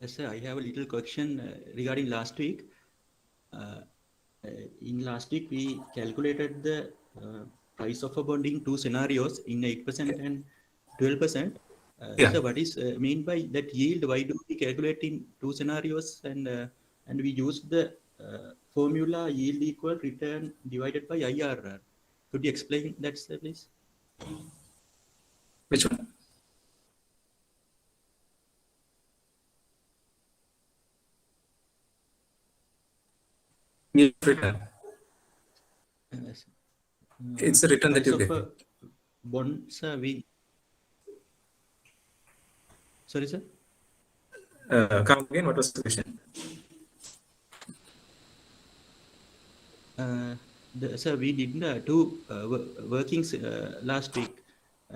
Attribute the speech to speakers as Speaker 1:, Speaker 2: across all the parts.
Speaker 1: Yes, sir. I have a little question regarding last week. Uh, in last week, we calculated the price of a bond in two scenarios in 8% and 12%.
Speaker 2: Yeah.
Speaker 1: So what is mean by that yield? Why do we calculate in two scenarios and we use the formula yield equal return divided by IRR? Could you explain that, sir, please?
Speaker 2: Which one? Yield return.
Speaker 1: Yes.
Speaker 2: It's the return that
Speaker 1: Price
Speaker 2: you
Speaker 1: of
Speaker 2: get.
Speaker 1: a bond, sir, we... Sorry, sir?
Speaker 2: Come again, what was the question?
Speaker 1: Sir, we did two workings last week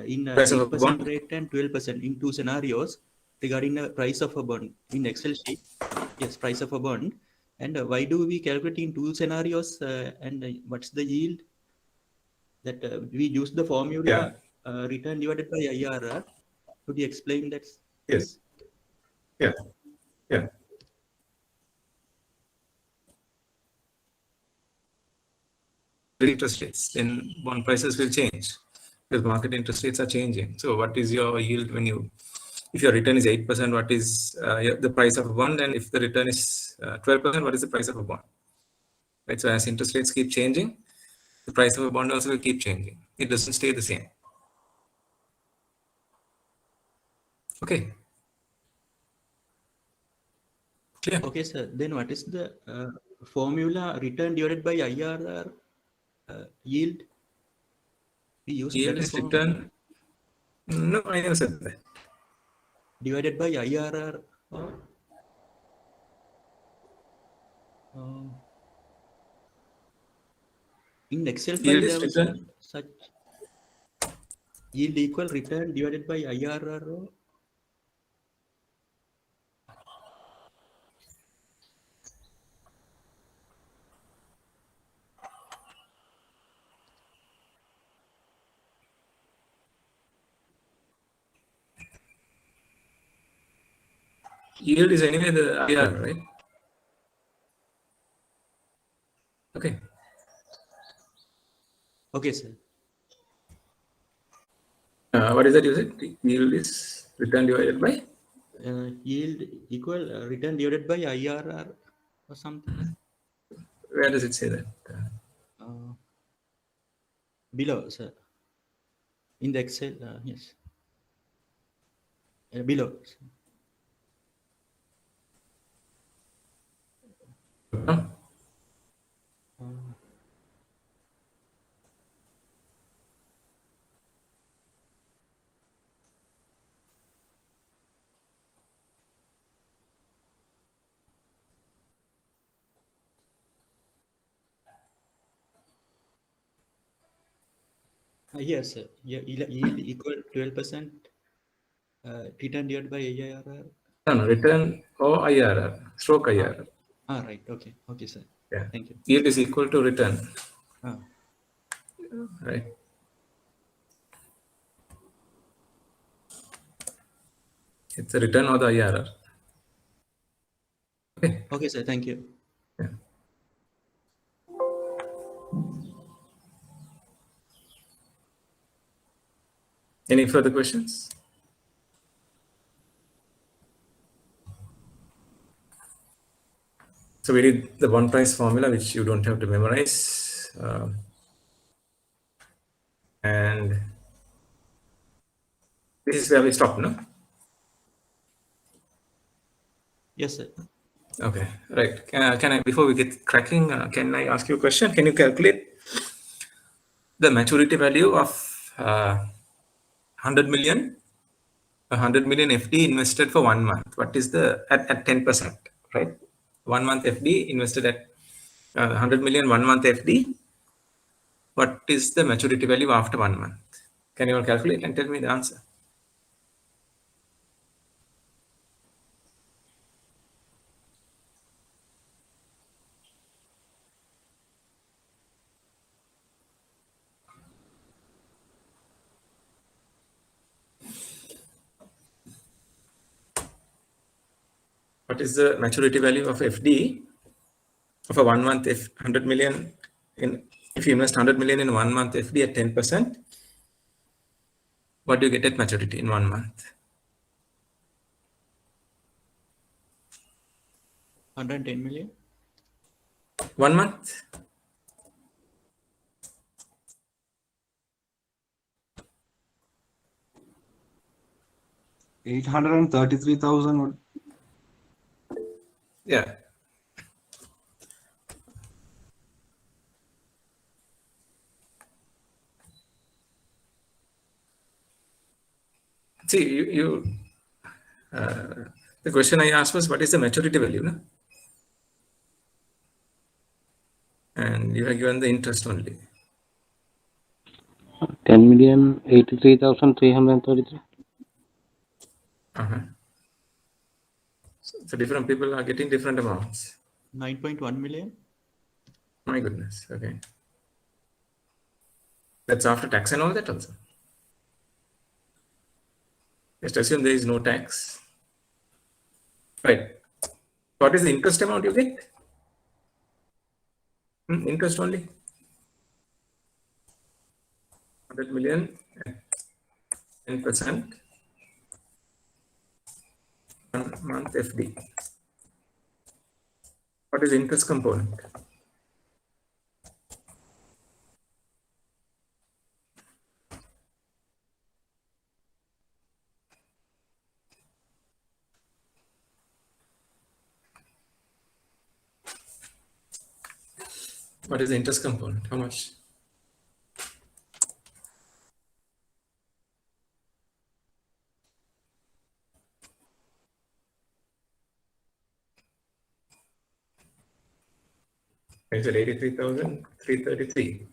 Speaker 1: in
Speaker 2: Price of a
Speaker 1: 8%
Speaker 2: bond?
Speaker 1: rate and 12% in two scenarios regarding the price of a bond in Excel sheet. Yes, price of a bond. And why do we calculate in two scenarios and what's the yield? That we use the formula return divided by IRR. Could you explain that,
Speaker 2: Yes.
Speaker 1: please?
Speaker 2: Yeah. Yeah. Interest rates, then bond prices will change because market interest rates are changing. So what is your yield when you, if your return is 8%, what is the price of a bond? And if the return is 12%, what is the price of a bond? Right. So as interest rates keep changing, the price of a bond also will keep changing. It doesn't stay the same. Okay. Clear?
Speaker 1: Okay, sir. Then what is the formula return divided by IRR yield? We use
Speaker 2: Yield
Speaker 1: that
Speaker 2: is
Speaker 1: formula
Speaker 2: return. No, I never said that.
Speaker 1: divided by IRR. Uh, in Excel file,
Speaker 2: Yield
Speaker 1: there
Speaker 2: is
Speaker 1: was
Speaker 2: return.
Speaker 1: such yield equal return divided by IRR.
Speaker 2: Yield is anyway the IRR, right? Okay.
Speaker 1: Okay, sir.
Speaker 2: What is that you said? Yield is return divided by?
Speaker 1: Yield equal return divided by IRR or something.
Speaker 2: Where does it say that?
Speaker 1: Below, sir. In the Excel, yes. Below.
Speaker 2: No?
Speaker 1: Yes, sir. Yield equal 12%. Return divided by IRR.
Speaker 2: No, return or IRR, stroke IRR.
Speaker 1: Right. Okay. Okay, sir.
Speaker 2: Yeah.
Speaker 1: Thank you.
Speaker 2: Yield is equal to return. Right. It's the return or the IRR. Okay.
Speaker 1: Okay, sir. Thank you.
Speaker 2: Yeah. Any further questions? So we did the bond price formula, which you don't have to memorize. And this is where we stop, no?
Speaker 1: Yes, sir.
Speaker 2: Okay, right. Can I, before we get cracking, can I ask you a question? Can you calculate the maturity value of 100 million? 100 million FD invested for 1 month. What is the at 10%, right? 1 month FD invested at 100 million 1 month FD. What is the maturity value after 1 month? Can you all calculate and tell me the answer? what is the maturity value of FD of a 1 month, if 100 million in, if you invest 100 million in 1 month FD at 10%, what do you get at maturity in 1 month?
Speaker 1: 110 million.
Speaker 2: 1 month?
Speaker 3: $833,000.
Speaker 2: Yeah. See, the question I asked was, what is the maturity value? No? And you have given the interest only.
Speaker 4: 10,083,333.
Speaker 2: So different people are getting different amounts.
Speaker 1: 9.1 million.
Speaker 2: My goodness. Okay. That's after tax and all that also. Just assume there is no tax. Right. What is the interest amount you get? Interest only. 100 million, 10%, 1 month FD. What is the interest component? What is the interest component? How much? It's at 83,333.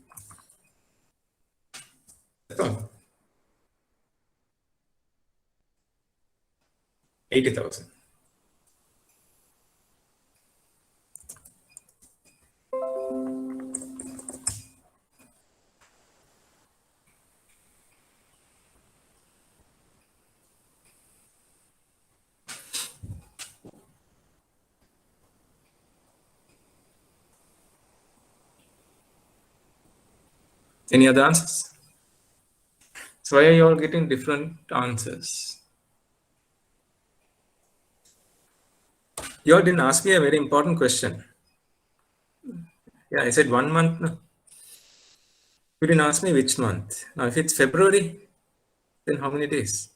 Speaker 2: That's all. 80,000. Any other answers? So why are you all getting different answers? You all didn't ask me a very important question. Yeah, I said 1 month. No. You didn't ask me which month. Now, if it's February, then how many days?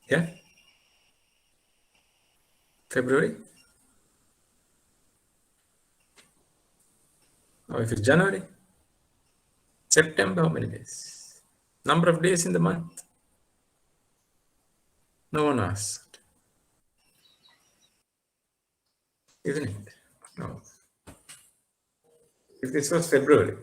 Speaker 2: Yeah? February? Or if it's January? September, how many days? Number of days in the month? No one asked. Isn't it? No. If this was February,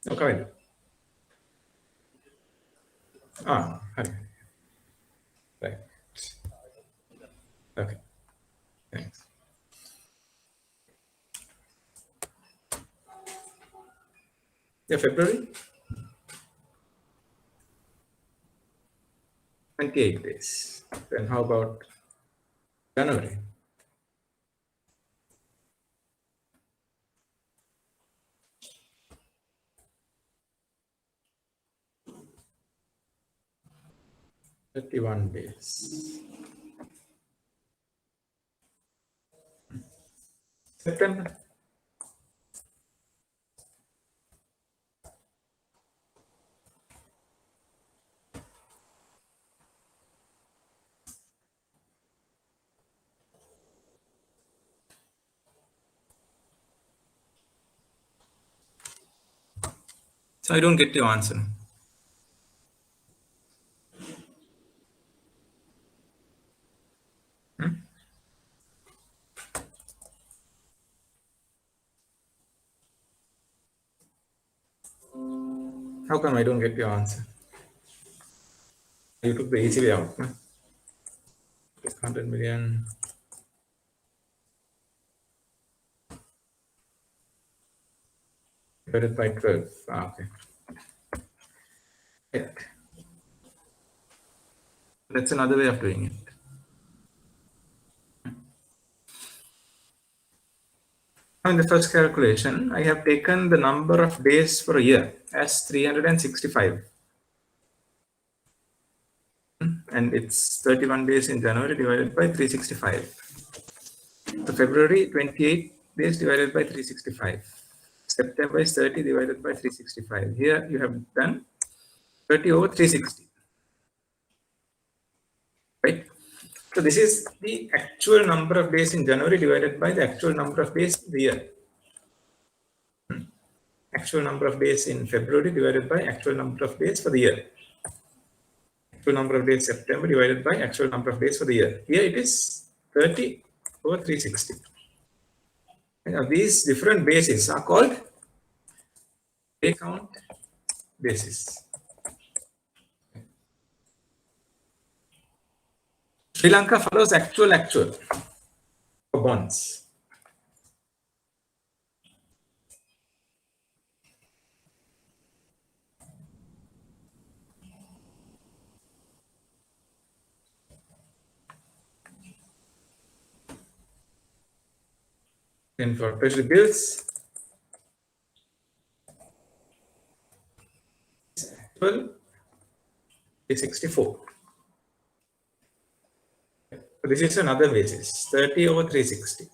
Speaker 2: no, come in. Hi. Right. Okay. Thanks. Yeah, February? 28 days. Then how about January? $31 days. September? So I don't get your answer. How come I don't get your answer? You took the easy way out. No? 100 million. Divided by 12. Okay. Yeah. That's another way of doing it. Now in the first calculation, I have taken the number of days for a year as 365. And it's 31 days in January divided by 365. So February, 28 days divided by 365. September is 30 divided by 365. Here you have done 30 over 360. Right? So this is the actual number of days in January divided by the actual number of days in the year. Actual number of days in February divided by actual number of days for the year. Actual number of days September divided by actual number of days for the year. Here it is 30 over 360. Now these different bases are called day count basis. Sri Lanka follows actual for bonds. Then for treasury bills, actual is 64. So this is another basis, 30 over 360.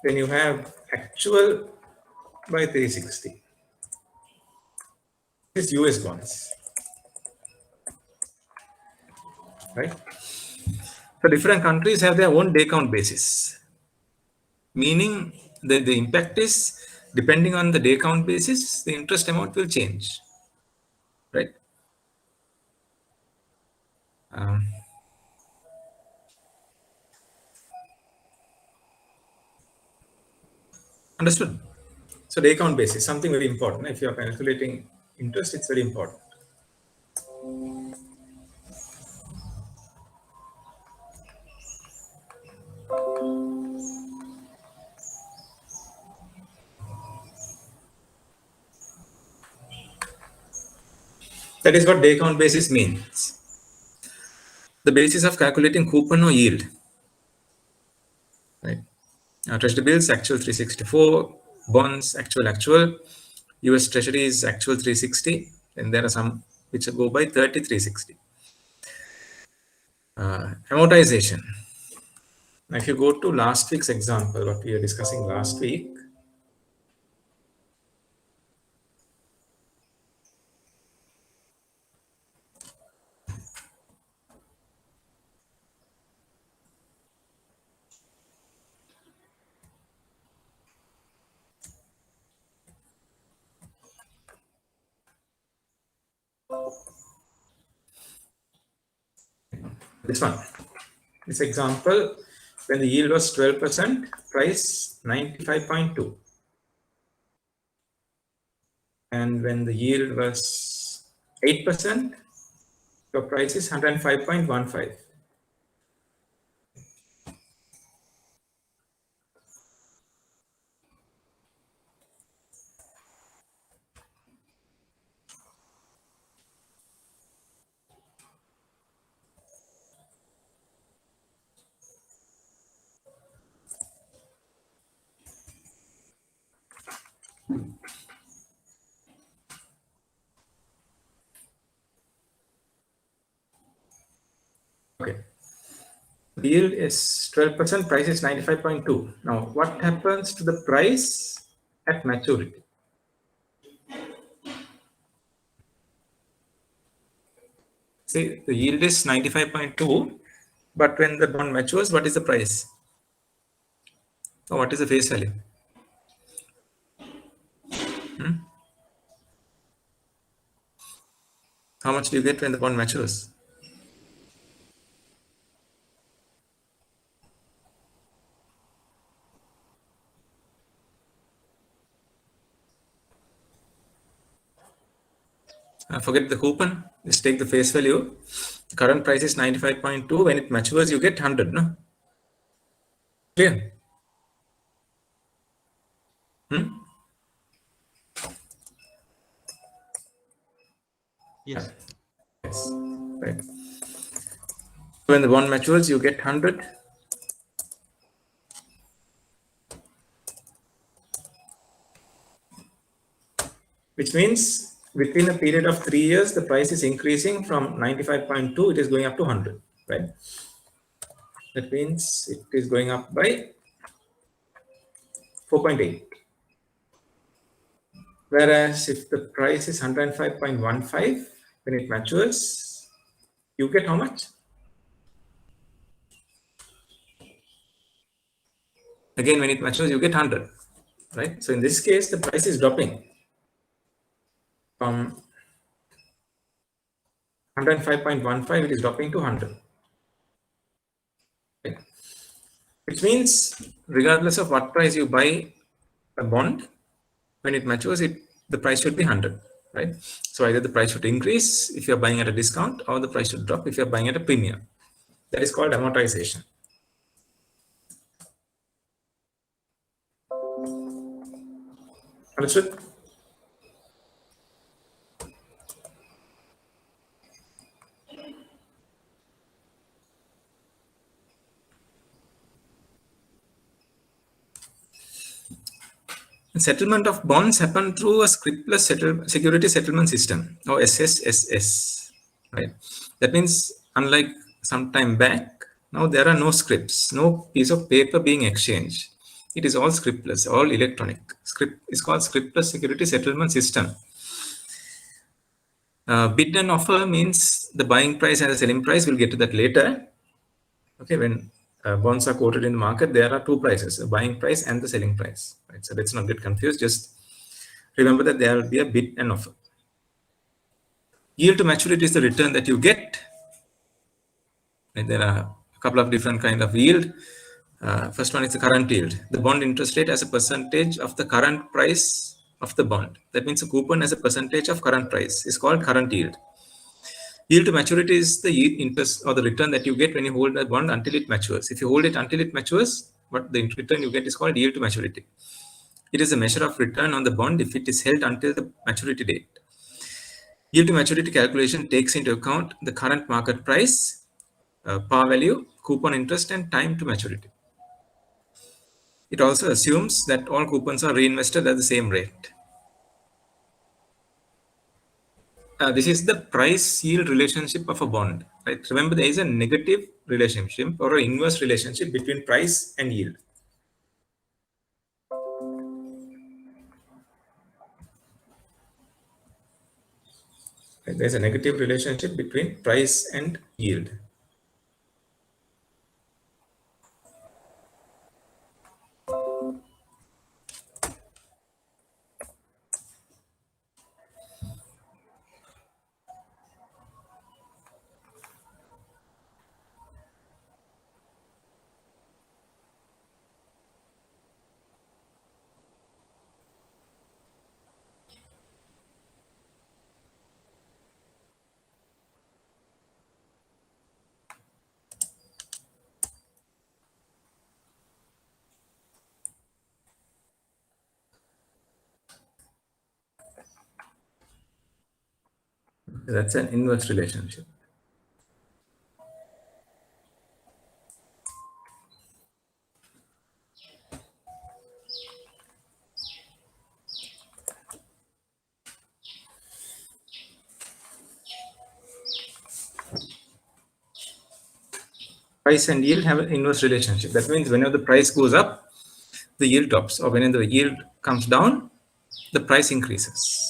Speaker 2: Then you have actual by 360. This is US bonds, right? So different countries have their own day count basis, meaning that the impact is depending on the day count basis, the interest amount will change, right? Understood? So day count basis, something very important. If you are calculating interest, it's very important. That is what day count basis means. The basis of calculating coupon or yield, right? Treasury bills, actual 364, bonds, actual, US treasuries, actual 360, and there are some which go by 360. Amortization. Now, if you go to last week's example, what we were discussing last week, this example, when the yield was 12%, price 95.2. And when the yield was 8%, your price is 105.15. Okay. The yield is 12%, price is 95.2. Now, what happens to the price at maturity? See, the yield is 95.2, but when the bond matures, what is the price? Or what is the face value? How much do you get when the bond matures? Forget the coupon, just take the face value. The current price is 95.2. When it matures, you get 100. No? Clear?
Speaker 1: Yes.
Speaker 2: Yes. Right. When the bond matures, you get 100. Which means within a period of 3 years, the price is increasing from 95.2, it is going up to 100, right? That means it is going up by 4.8. Whereas if the price is 105.15, when it matures, you get how much? Again, when it matures, you get 100, right? So in this case, the price is dropping from 105.15, it is dropping to 100. Right? Which means regardless of what price you buy a bond, when it matures, the price should be 100, right? So either the price should increase if you're buying at a discount, or the price should drop if you're buying at a premium. That is called amortization. Understood? Settlement of bonds happen through a scriptless security settlement system, or SSSS, right? That means unlike some time back, now there are no scripts, no piece of paper being exchanged. It is all scriptless, all electronic. Script is called scriptless security settlement system. Bid and offer means the buying price and the selling price. We'll get to that later. Okay, when bonds are quoted in the market, there are two prices: the buying price and the selling price. Right? So let's not get confused. Just remember that there will be a bid and offer. Yield to maturity is the return that you get. And there are a couple of different kinds of yield. First one is the current yield. The bond interest rate as a percentage of the current price of the bond. That means a coupon as a percentage of current price is called current yield. Yield to maturity is the yield interest or the return that you get when you hold a bond until it matures. If you hold it until it matures, what the return you get is called yield to maturity. It is a measure of return on the bond if it is held until the maturity date. Yield to maturity calculation takes into account the current market price, par value, coupon interest, and time to maturity. It also assumes that all coupons are reinvested at the same rate. This is the price yield relationship of a bond. Right? Remember, there is a negative relationship or an inverse relationship between price and yield. Right? There's a negative relationship between price and yield. That's an inverse relationship. Price and yield have an inverse relationship. That means whenever the price goes up, the yield drops, or whenever the yield comes down, the price increases.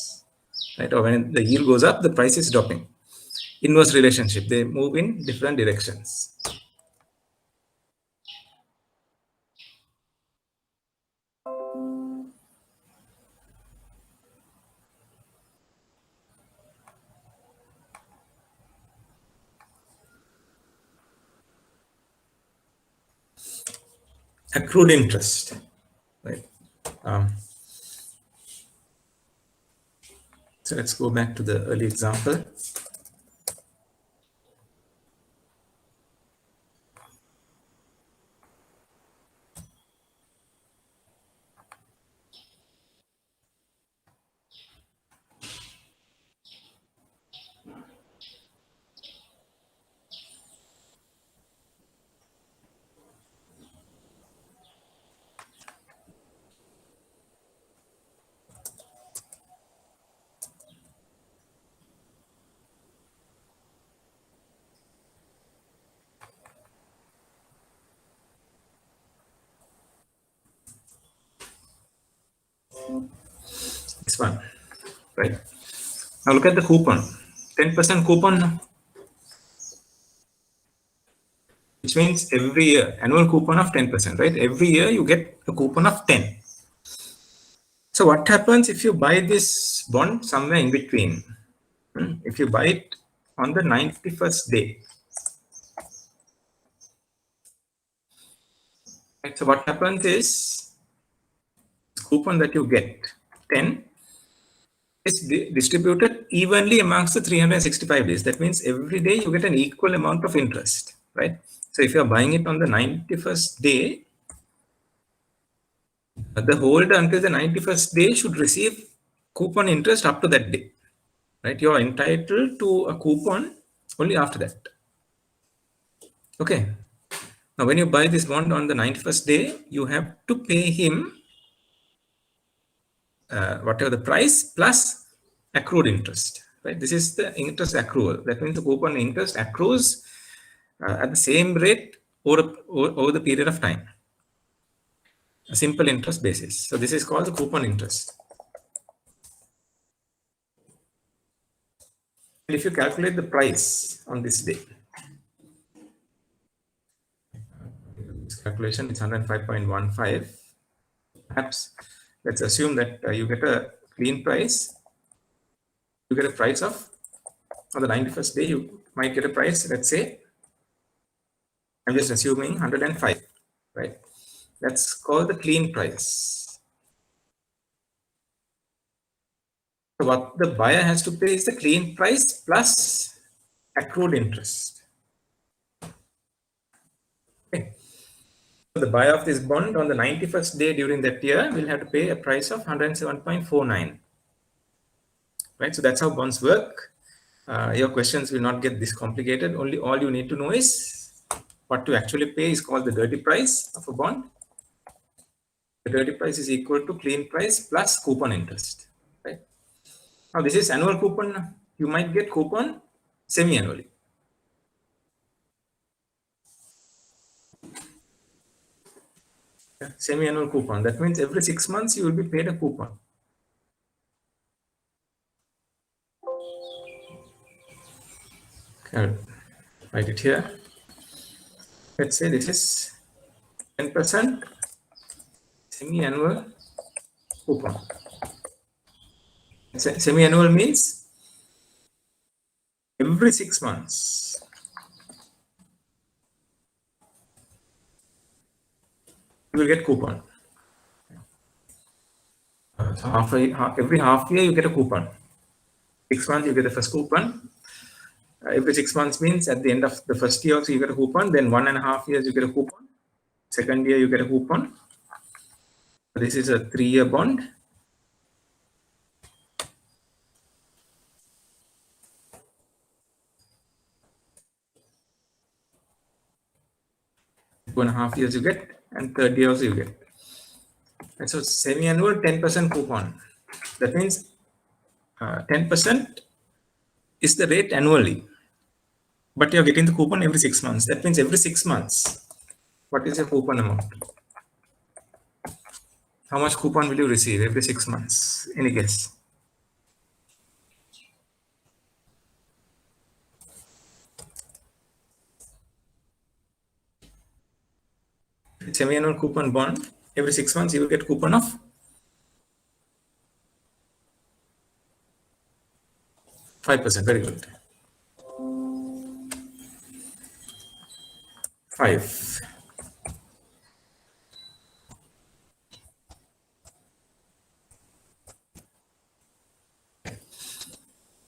Speaker 2: Right? Or when the yield goes up, the price is dropping. Inverse relationship, they move in different directions. Accrued interest, right? So let's go back to the early example. This one, right? Now look at the coupon, 10% coupon, which means every year, annual coupon of 10%, right? Every year you get a coupon of 10. So what happens if you buy this bond somewhere in between? If you buy it on the 91st day, right? So what happens is this coupon that you get, 10, is distributed evenly amongst the 365 days. That means every day you get an equal amount of interest, right? So if you're buying it on the 91st day, the holder until the 91st day should receive coupon interest up to that day, right? You're entitled to a coupon only after that. Okay. Now, when you buy this bond on the 91st day, you have to pay him whatever the price plus accrued interest, right? This is the interest accrual. That means the coupon interest accrues at the same rate over the period of time, a simple interest basis. So this is called the coupon interest. And if you calculate the price on this day, this calculation is 105.15. Perhaps let's assume that you get a clean price. You get a price of, on the 91st day, you might get a price, let's say, I'm just assuming 105, right? That's called the clean price. So what the buyer has to pay is the clean price plus accrued interest. Okay. So the buyer of this bond on the 91st day during that year will have to pay a price of 107.49. Right? So that's how bonds work. Your questions will not get this complicated. Only all you need to know is what to actually pay is called the dirty price of a bond. The dirty price is equal to clean price plus coupon interest. Right? Now this is annual coupon. You might get coupon semi-annually. Semi-annual coupon. That means every 6 months you will be paid a coupon. I'll write it here. Let's say this is 10% semi-annual coupon. Semi-annual means every 6 months. You will get coupon. So every half year you get a coupon. 6 months you get the first coupon. Every 6 months means at the end of the first year also you get a coupon. Then 1.5 years you get a coupon. Second year you get a coupon. This is a 3-year bond. One and a half years you get, and third year also you get. And so semi-annual 10% coupon. That means 10% is the rate annually, but you're getting the coupon every 6 months. That means every 6 months, what is your coupon amount? How much coupon will you receive every 6 months? Any guess? Semi-annual coupon bond, every 6 months you will get coupon of 5%. Very good. 5.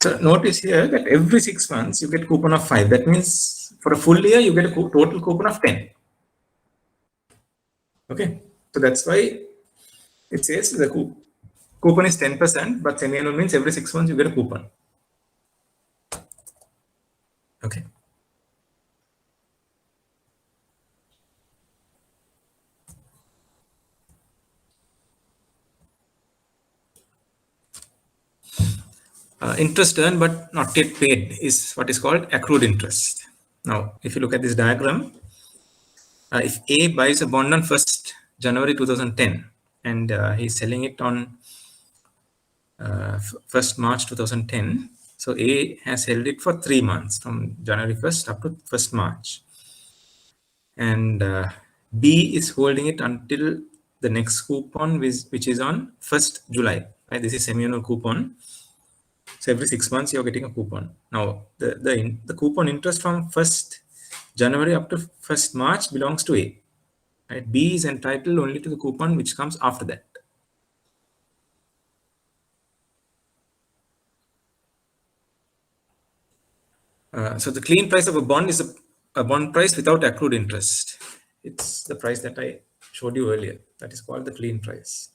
Speaker 2: So notice here that every 6 months you get coupon of 5. That means for a full year you get a total coupon of 10. Okay, so that's why it says the coupon is 10%, but semi-annual means every 6 months you get a coupon. Okay. Interest earned but not yet paid is what is called accrued interest. Now, if you look at this diagram, if A buys a bond on 1st January 2010 and he's selling it on 1st March 2010, so A has held it for 3 months from January 1st up to 1st March. And B is holding it until the next coupon, which is on 1st July. Right? This is semi-annual coupon. So every 6 months you're getting a coupon. Now the coupon interest from 1st January up to 1st March belongs to A. Right? B is entitled only to the coupon which comes after that. So the clean price of a bond is a bond price without accrued interest. It's the price that I showed you earlier. That is called the clean price.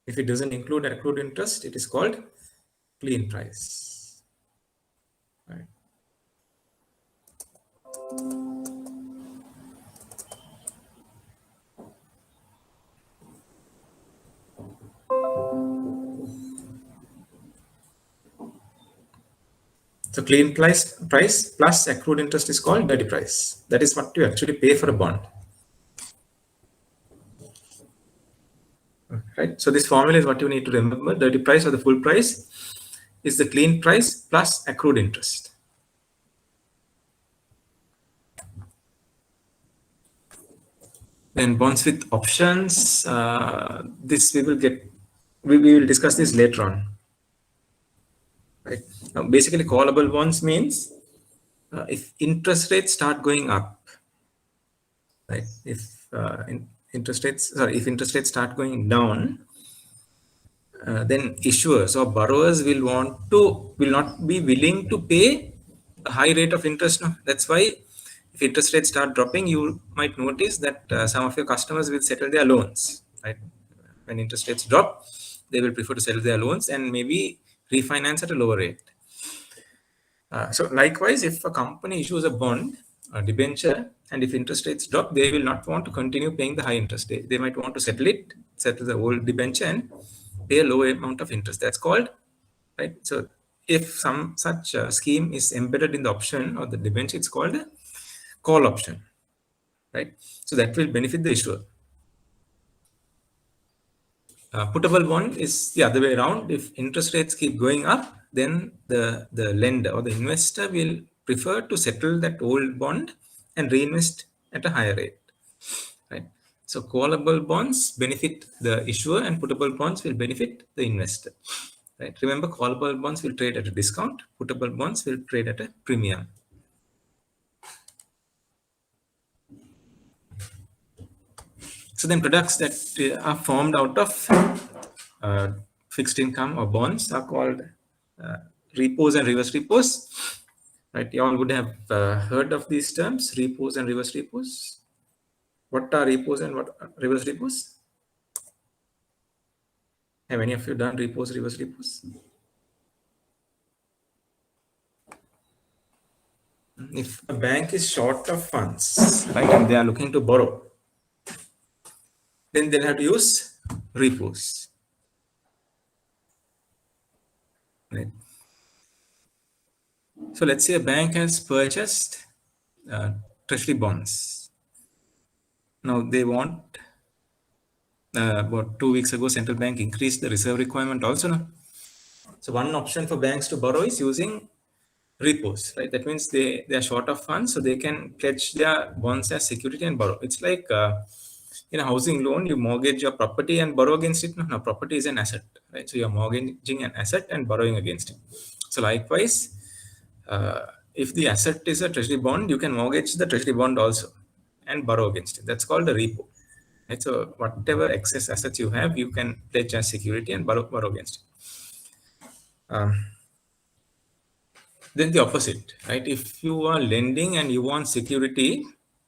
Speaker 2: If it doesn't include accrued interest, it is called clean price. Right. So clean price plus accrued interest is called dirty price. That is what you actually pay for a bond. Right. So this formula is what you need to remember. Dirty price or the full price is the clean price plus accrued interest. Then bonds with options. This we will discuss this later on. Right. Now, basically, callable bonds means if interest rates start going up, right? If interest rates start going down, then issuers or borrowers will not be willing to pay a high rate of interest. No? That's why if interest rates start dropping, you might notice that some of your customers will settle their loans. Right? When interest rates drop, they will prefer to settle their loans and maybe refinance at a lower rate. So likewise, if a company issues a bond, a debenture, and if interest rates drop, they will not want to continue paying the high interest. They might want to settle the old debenture and pay a lower amount of interest. That's called, right? So if some such scheme is embedded in the option or the debenture, it's called a call option, right? So that will benefit the issuer. Puttable bond is the other way around. If interest rates keep going up, then the lender or the investor will prefer to settle that old bond and reinvest at a higher rate. Right. So callable bonds benefit the issuer and puttable bonds will benefit the investor. Right. Remember, callable bonds will trade at a discount. Puttable bonds will trade at a premium. So then products that are formed out of fixed income or bonds are called repos and reverse repos. Right, you all would have heard of these terms, repos and reverse repos. What are repos and what are reverse repos? Have any of you done repos, reverse repos? If a bank is short of funds, right, and they are looking to borrow, then they'll have to use repos. Right. So let's say a bank has purchased treasury bonds. Now they want, about 2 weeks ago, central bank increased the reserve requirement also. No? So one option for banks to borrow is using repos, right? That means they are short of funds, so they can pledge their bonds as security and borrow. It's like in a housing loan, you mortgage your property and borrow against it. No, property is an asset, right? So you're mortgaging an asset and borrowing against it. So likewise, if the asset is a treasury bond, you can mortgage the treasury bond also and borrow against it. That's called a repo. Right? So whatever excess assets you have, you can pledge as security and borrow against it. Then the opposite, right? If you are lending and you want security,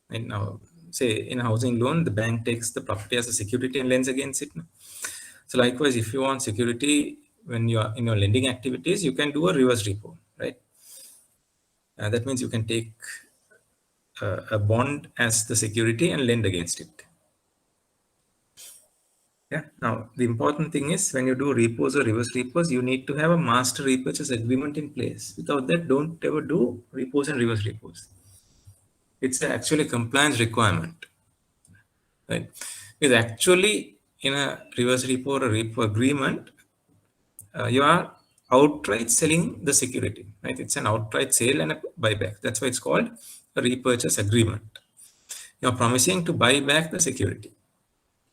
Speaker 2: and now say in a housing loan, the bank takes the property as a security and lends against it. So likewise, if you want security when you are in your lending activities, you can do a reverse repo, right? That means you can take a bond as the security and lend against it. Yeah. Now, the important thing is when you do repos or reverse repos, you need to have a master repurchase agreement in place. Without that, don't ever do repos and reverse repos. It's actually a compliance requirement, right? Because actually, in a reverse repo or a repo agreement, you are outright selling the security, right? It's an outright sale and a buyback. That's why it's called a repurchase agreement. You're promising to buy back the security.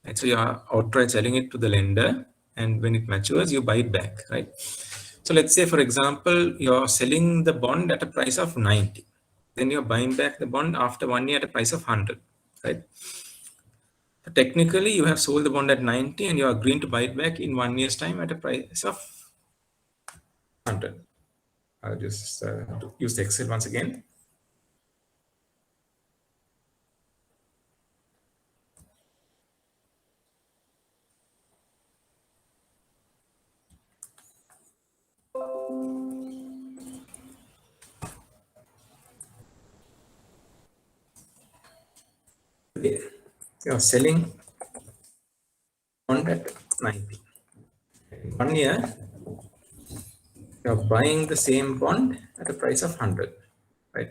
Speaker 2: Right? So you are outright selling it to the lender, and when it matures, you buy it back, right? So let's say, for example, you're selling the bond at a price of 90. Then you're buying back the bond after 1 year at a price of 100, right? So technically, you have sold the bond at 90 and you're agreeing to buy it back in 1 year's time at a price of 100. I'll just use the Excel once again. Okay. You're selling bond at 90. In 1 year, you're buying the same bond at a price of 100, right?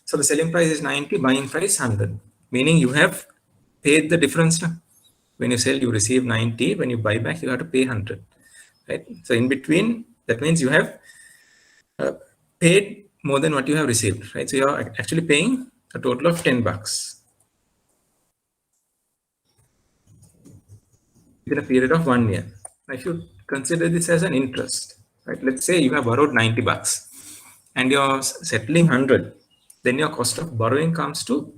Speaker 2: So the selling price is 90, buying price 100, meaning you have paid the difference. When you sell, you receive 90. When you buy back, you have to pay 100, right? So in between, that means you have paid more than what you have received, right? So you're actually paying a total of $10 within a period of 1 year. Now, if you consider this as an interest, right? Let's say you have borrowed $90 and you're settling 100, then your cost of borrowing comes to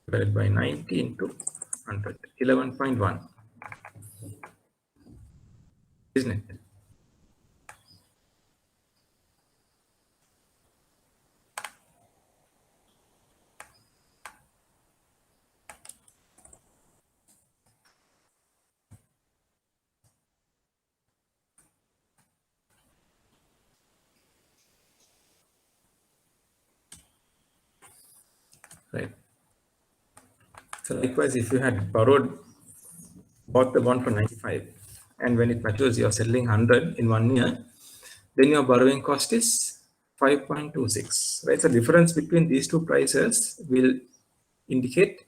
Speaker 2: divided by 90 into 100, 11.1, isn't it? Right. So likewise, if you had bought the bond for 95, and when it matures, you're selling 100 in 1 year, then your borrowing cost is 5.26, right? So difference between these two prices will indicate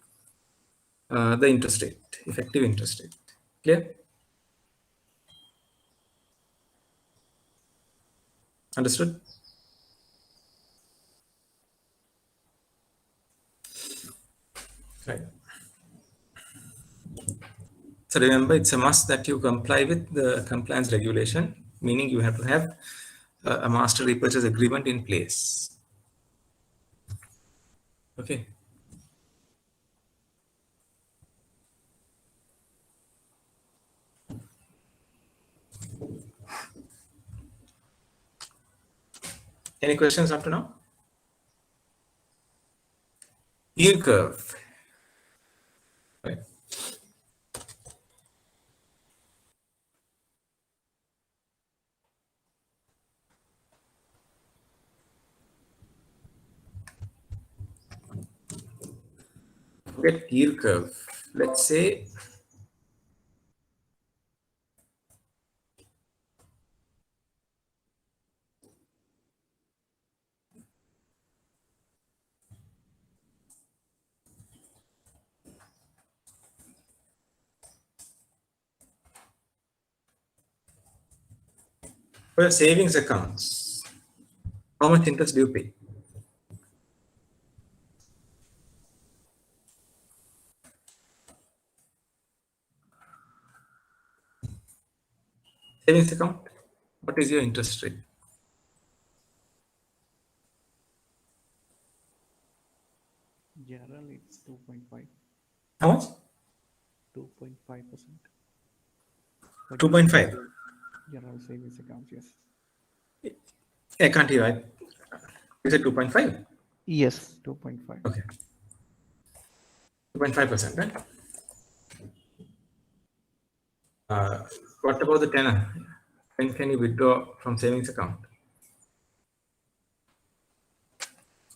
Speaker 2: the interest rate, effective interest rate. Clear? Understood? Right. So remember, it's a must that you comply with the compliance regulation, meaning you have to have a master repurchase agreement in place. Okay. Any questions up to now? Yield curve. Right. Get yield curve. Let's say for your savings accounts, how much interest do you pay? Savings account, what is your interest rate?
Speaker 4: 2.5.
Speaker 2: How much?
Speaker 4: 2.5%.
Speaker 2: 2.5.
Speaker 4: General savings accounts, yes.
Speaker 2: I can't hear. Is it 2.5?
Speaker 4: Yes, 2.5.
Speaker 2: Okay. 2.5%, right? What about the tenor? When can you withdraw from savings account?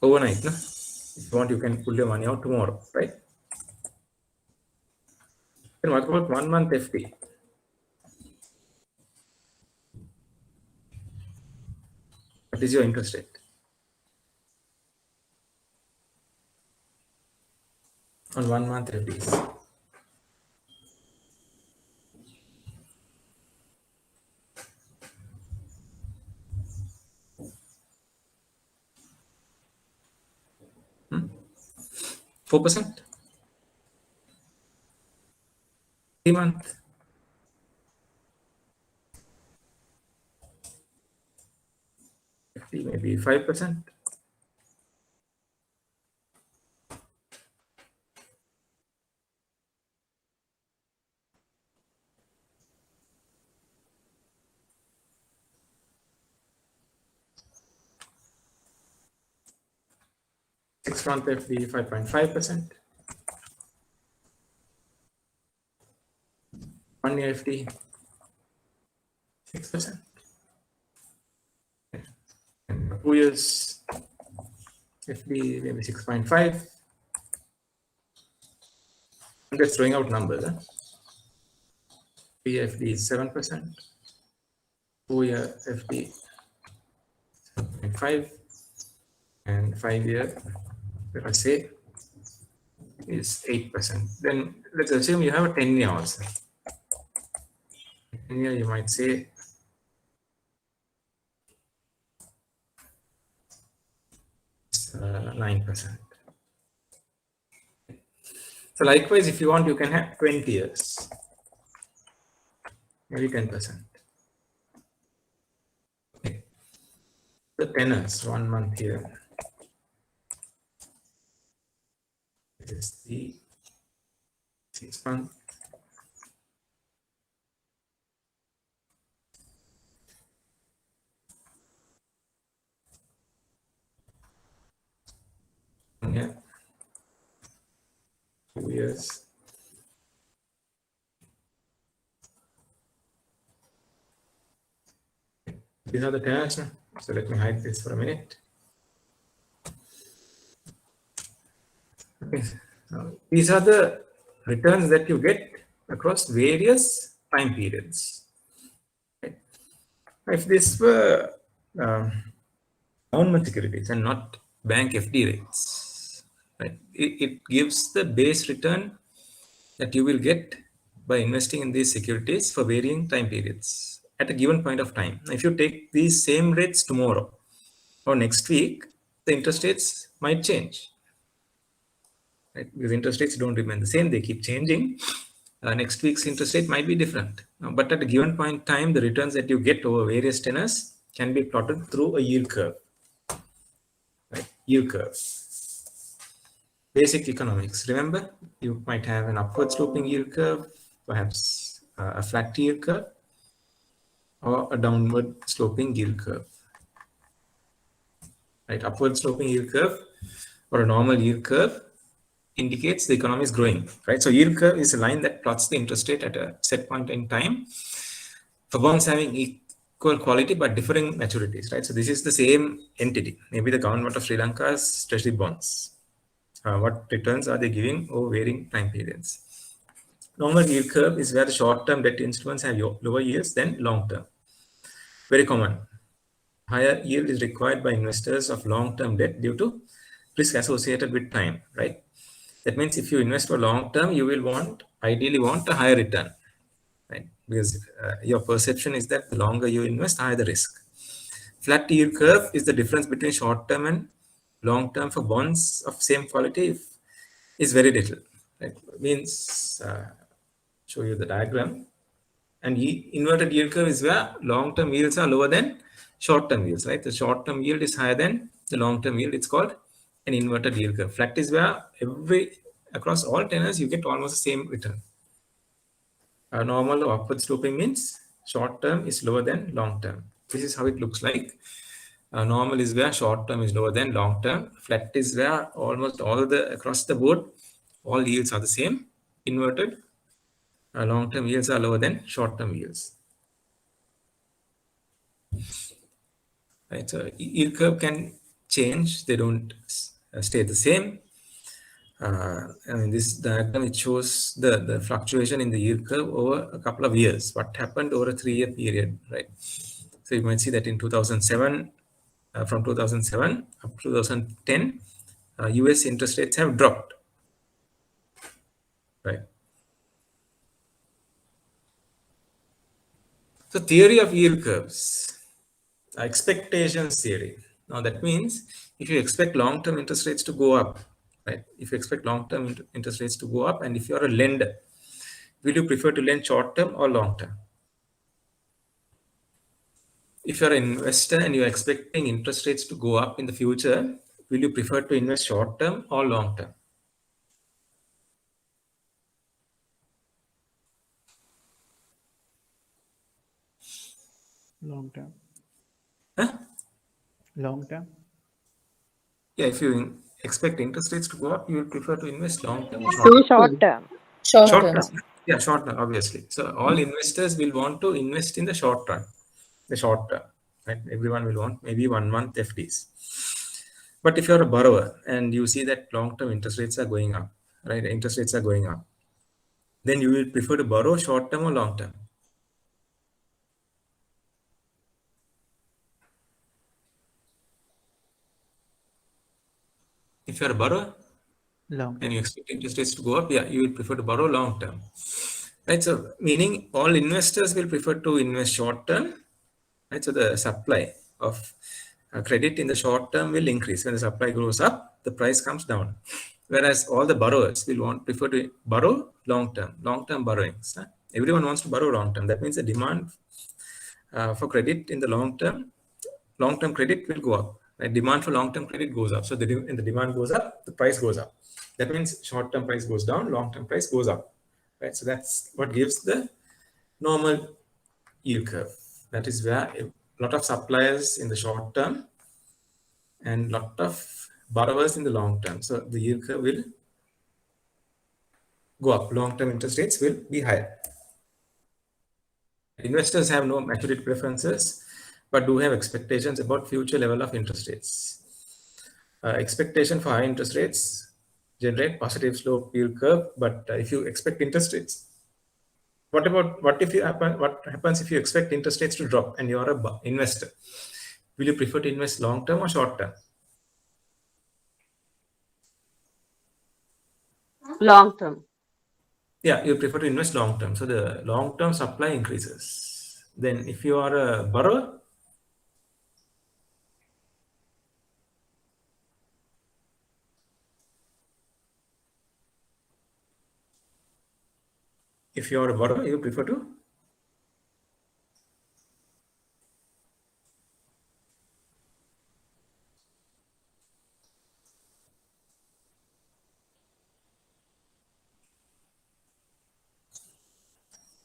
Speaker 2: Overnight, no? If you want, you can pull your money out tomorrow, right? Then what about 1 month FD? What is your interest rate? On 1 month FDs. Hmm? 4%? 3 month? FD maybe 5%? Six-month FD 5.5%. 1 year FD 6%. And 2 years FD maybe 6.5. I'm just throwing out numbers. 3 year FD is 7%. 4 year FD 7.5. And 5 year, let us say, is 8%. Then let's assume you have a 10 year also. 10 year, you might say 9%. So likewise, if you want, you can have 20 years, maybe 10%. Okay. The tenors, 1 month here. It is the 6 month. Yeah. 2 years. These are the tenors. So let me hide this for a minute. Okay. These are the returns that you get across various time periods. Okay. If this were government securities and not bank FD rates, right? It gives the base return that you will get by investing in these securities for varying time periods at a given point of time. If you take these same rates tomorrow or next week, the interest rates might change. Right? Because interest rates don't remain the same, they keep changing. Next week's interest rate might be different. But at a given point in time, the returns that you get over various tenors can be plotted through a yield curve. Right? Yield curve. Basic economics. Remember, you might have an upward sloping yield curve, perhaps a flat yield curve, or a downward sloping yield curve. Right? Upward sloping yield curve or a normal yield curve indicates the economy is growing. Right? So yield curve is a line that plots the interest rate at a set point in time for bonds having equal quality but differing maturities. Right? So this is the same entity. Maybe the government of Sri Lanka's treasury bonds. What returns are they giving over varying time periods? Normal yield curve is where the short-term debt instruments have lower yields than long-term. Very common. Higher yield is required by investors of long-term debt due to risk associated with time, right? That means if you invest for long-term, you will ideally want a higher return, right? Because your perception is that the longer you invest, higher the risk. Flat yield curve is the difference between short-term and long-term for bonds of same quality is very little. Right? Means show you the diagram. And inverted yield curve is where long-term yields are lower than short-term yields. Right? The short-term yield is higher than the long-term yield. It's called an inverted yield curve. Flat is where every across all tenors, you get almost the same return. Normal upward sloping means short term is lower than long term. This is how it looks like. Normal is where short term is lower than long term. Flat is where almost all the across the board, all yields are the same. Inverted, long term yields are lower than short term yields. Right, so yield curve can change; they don't stay the same. In this diagram, it shows the fluctuation in the yield curve over a couple of years. What happened over a 3-year period, right? So you might see that in 2007, from 2007 up to 2010, US interest rates have dropped, right? So theory of yield curves, expectations theory. Now that means if you expect long-term interest rates to go up, right? If you expect long-term interest rates to go up, and if you're a lender, will you prefer to lend short-term or long-term? If you're an investor and you're expecting interest rates to go up in the future, will you prefer to invest short-term or long-term?
Speaker 4: Long term.
Speaker 2: Huh?
Speaker 4: Long term.
Speaker 2: Yeah, if you expect interest rates to go up, you will prefer to invest long-term or
Speaker 5: Short
Speaker 2: short-term?
Speaker 5: term.
Speaker 2: Short term. Yeah, short term, obviously. So all investors will want to invest in the short run, the short term, right? Everyone will want maybe 1 month FDs. But if you're a borrower and you see that long-term interest rates are going up, right? Interest rates are going up, then you will prefer to borrow short-term or long-term. If you're a borrower
Speaker 4: Long
Speaker 2: and
Speaker 4: term.
Speaker 2: you expect interest rates to go up, yeah, you will prefer to borrow long-term. Right, so meaning all investors will prefer to invest short-term. Right, so the supply of credit in the short term will increase. When the supply goes up, the price comes down. Whereas all the borrowers will prefer to borrow long-term borrowings. Everyone wants to borrow long-term. That means the demand for credit in the long-term credit will go up. Right? Demand for long-term credit goes up. So when the demand goes up, the price goes up. That means short-term price goes down, long-term price goes up. Right? So that's what gives the normal yield curve. That is where a lot of suppliers in the short term and lot of borrowers in the long term. So the yield curve will go up. Long-term interest rates will be higher. Investors have no maturity preferences, but do have expectations about future level of interest rates. Expectation for high interest rates generate positive slope yield curve, but if you expect interest rates, what happens if you expect interest rates to drop and you are an investor? Will you prefer to invest long term or short term?
Speaker 5: Long term.
Speaker 2: Yeah, you prefer to invest long term. So the long term supply increases. Then if you are a borrower, you prefer to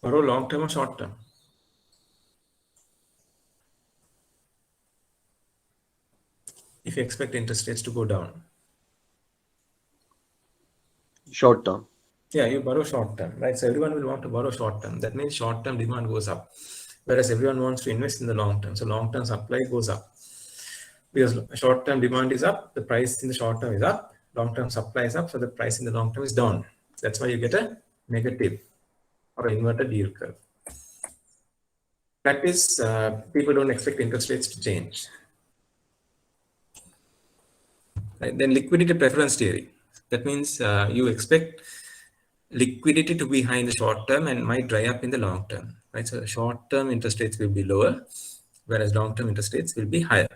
Speaker 2: borrow long term or short term. If you expect interest rates to go down.
Speaker 6: Short term.
Speaker 2: Yeah, you borrow short term, right? So everyone will want to borrow short term. That means short term demand goes up, whereas everyone wants to invest in the long term. So long term supply goes up. Because short term demand is up, the price in the short term is up, long term supply is up, so the price in the long term is down. That's why you get a negative or inverted yield curve. That is, people don't expect interest rates to change. Right? Then liquidity preference theory. That means you expect liquidity to be high in the short term and might dry up in the long term. Right? So short term interest rates will be lower, whereas long term interest rates will be higher.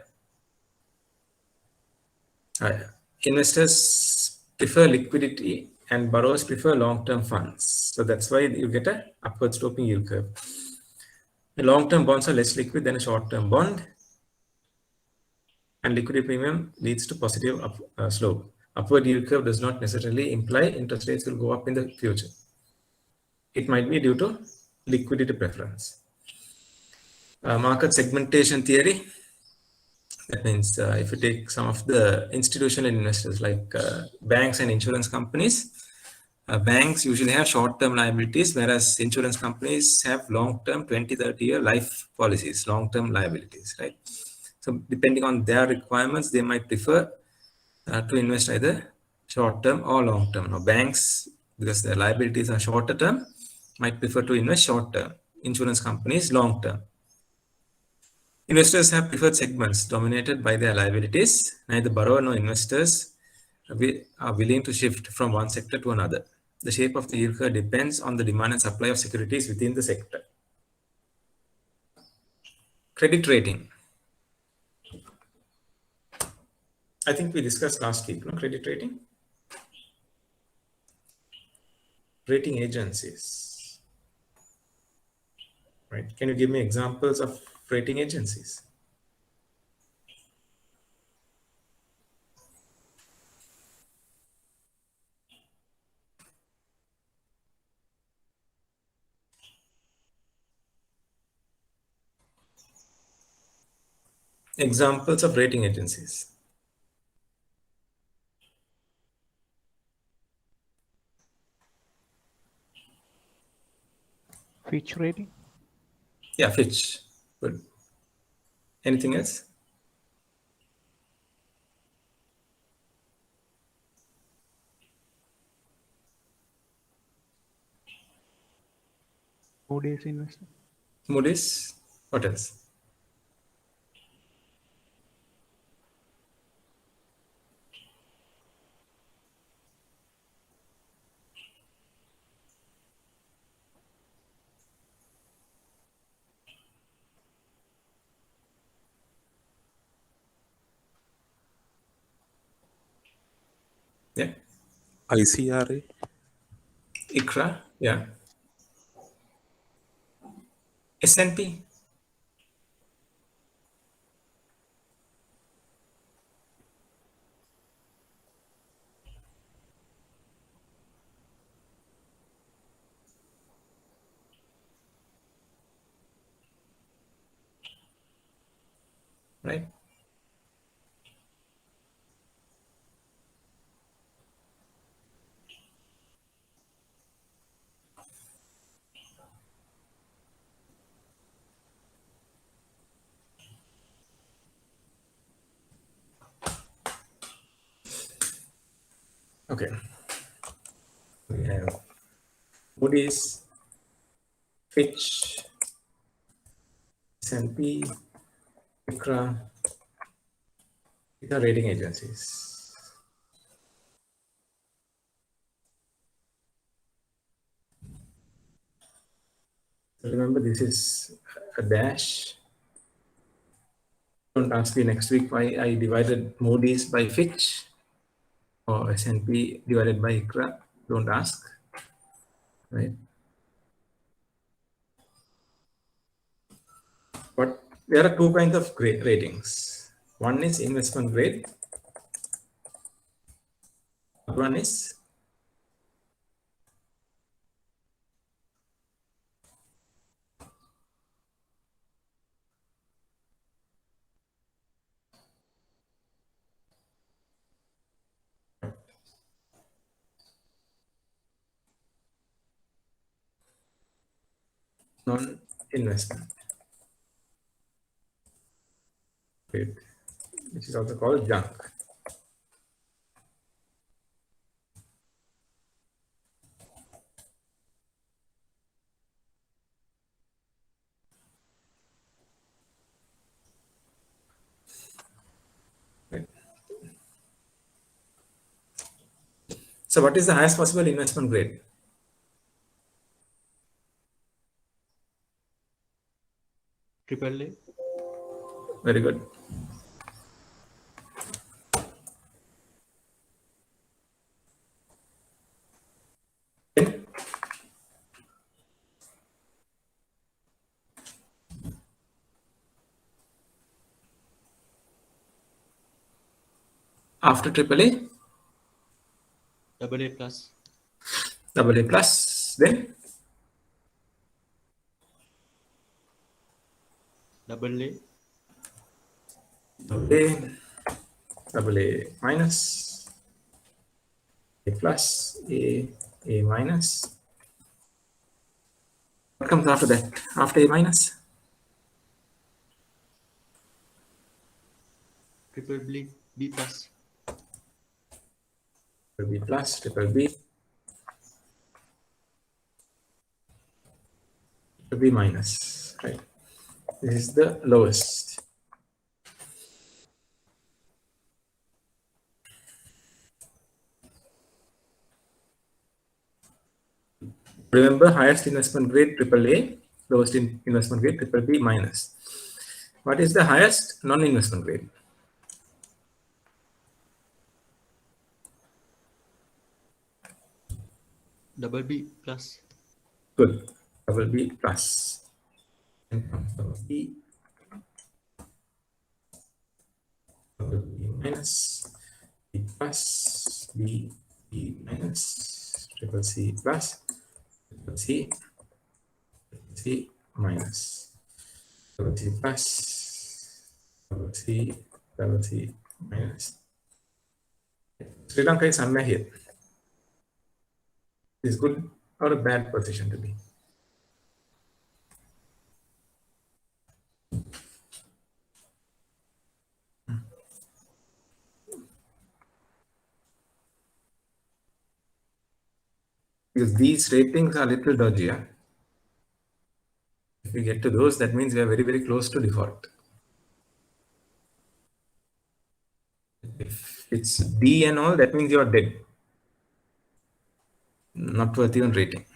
Speaker 2: Investors prefer liquidity and borrowers prefer long-term funds. So that's why you get a upward sloping yield curve. The long-term bonds are less liquid than a short-term bond, and liquidity premium leads to positive slope. Upward yield curve does not necessarily imply interest rates will go up in the future. It might be due to liquidity preference. Market segmentation theory. That means if you take some of the institutional investors like banks and insurance companies, banks usually have short-term liabilities, whereas insurance companies have long-term 20-30-year life policies, long-term liabilities, right? So depending on their requirements, they might prefer to invest either short-term or long-term. Now banks, because their liabilities are shorter term, might prefer to invest short-term. Insurance companies, long-term. Investors have preferred segments dominated by their liabilities. Neither borrower nor investors are willing to shift from one sector to another. The shape of the yield curve depends on the demand and supply of securities within the sector. Credit rating. I think we discussed last week, no? Credit rating. Rating agencies. Right? Can you give me examples of rating agencies? Examples of rating agencies.
Speaker 4: Fitch rating.
Speaker 2: Yeah, Fitch. Good. Anything else?
Speaker 4: Moody's investor.
Speaker 2: Moody's. What else? Yeah.
Speaker 5: ICRA.
Speaker 2: ICRA. Yeah. S&P. Right. Okay. We have Moody's, Fitch, S&P, ICRA. These are rating agencies. So remember, this is a dash. Don't ask me next week why I divided Moody's by Fitch or S&P divided by ICRA. Don't ask. Right. But there are two kinds of ratings. One is investment grade. One is non-investment grade, which is also called junk. Right. So what is the highest possible investment grade?
Speaker 1: AAA.
Speaker 2: Very good. After AAA,
Speaker 1: AA plus.
Speaker 2: AA plus, then
Speaker 1: AA.
Speaker 2: AA minus, A plus, A minus. What comes after that? After A minus?
Speaker 1: Triple B plus.
Speaker 2: Triple B plus, triple B, triple B minus, right? This is the lowest. Remember, highest investment grade AAA, lowest investment grade BBB minus. What is the highest non-investment grade?
Speaker 1: BB plus.
Speaker 2: Good. BB plus. B, BB minus, B plus, B minus, triple C plus, triple C minus, double C plus, double C minus. Sri Lanka is somewhere here. Is good or a bad position to be? Because these ratings are a little dodgy. Huh? If we get to those, that means we are very, very close to default. If it's D and all, that means you are dead. Not worth even rating.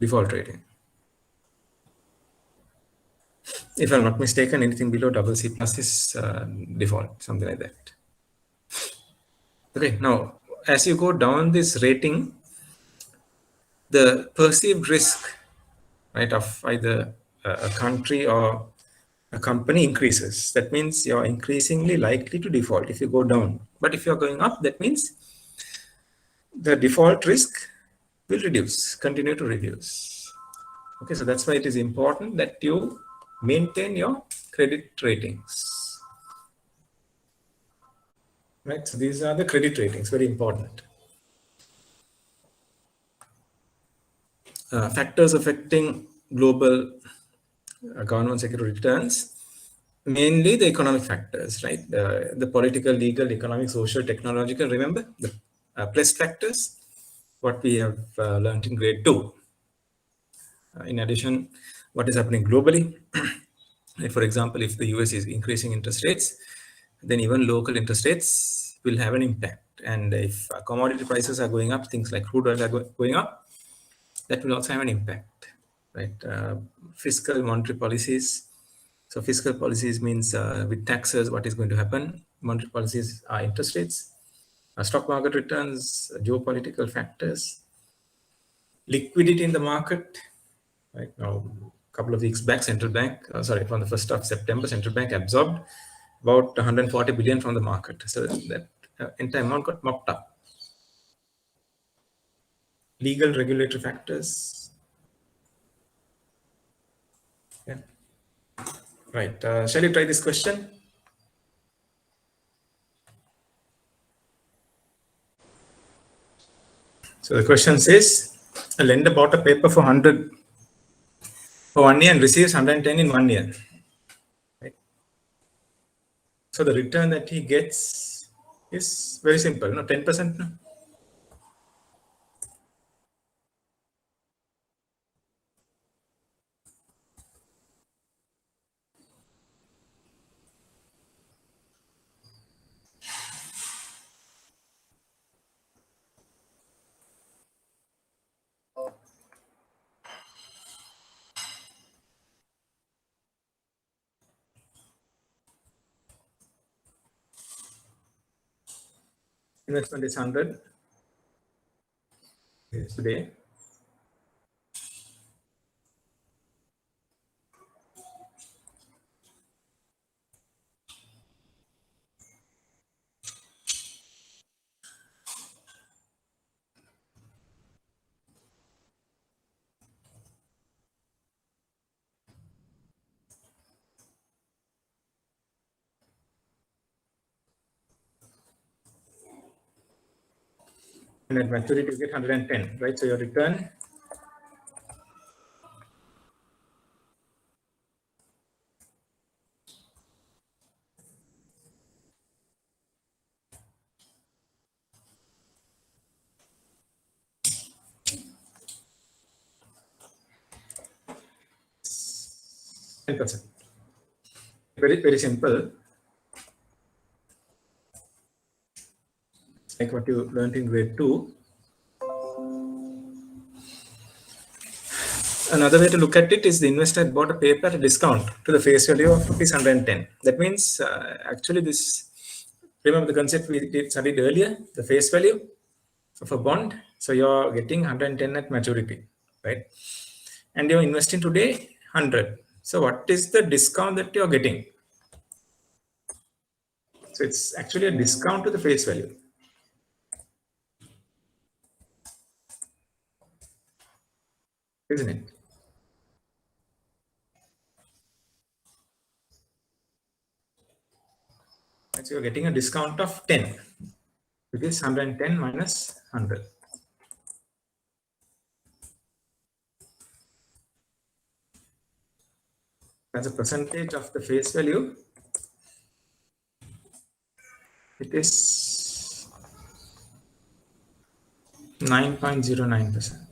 Speaker 2: Default rating. If I'm not mistaken, anything below double C plus is default, something like that. Okay, now as you go down this rating, the perceived risk, right, of either a country or a company increases. That means you're increasingly likely to default if you go down. But if you're going up, that means the default risk will reduce, continue to reduce. Okay, so that's why it is important that you maintain your credit ratings. Right, so these are the credit ratings, very important. Factors affecting global government security returns, mainly the economic factors, right? The political, legal, economic, social, technological, remember the plus factors, what we have learned in grade 2. In addition, what is happening globally? Like for example, if the US is increasing interest rates, then even local interest rates will have an impact. And if commodity prices are going up, things like crude oil are going up, that will also have an impact, right? Fiscal monetary policies. So fiscal policies means with taxes, what is going to happen? Monetary policies are interest rates, stock market returns, geopolitical factors, liquidity in the market. Right now, a couple of weeks back, from the 1st of September, central bank absorbed about 140 billion from the market. So that entire amount got mopped up. Legal regulatory factors. Yeah. Right. Shall you try this question? So the question says, a lender bought a paper for 100 for 1 year and receives 110 in 1 year. Right? So the return that he gets is very simple, 10%. No? Investment is 100 today. and at maturity you get 110, right? So your return is 10%. Very simple. It's like what you learned in grade 2. Another way to look at it is the investor bought a paper at a discount to the face value of rupees 110. That means actually this, remember the concept we studied earlier, the face value of a bond. So you're getting 110 at maturity, right? And you're investing today 100. So what is the discount that you're getting? So it's actually a discount to the face value. Isn't it? So you're getting a discount of 10, which is 110 minus 100. As a percentage of the face value, it is 9.09%.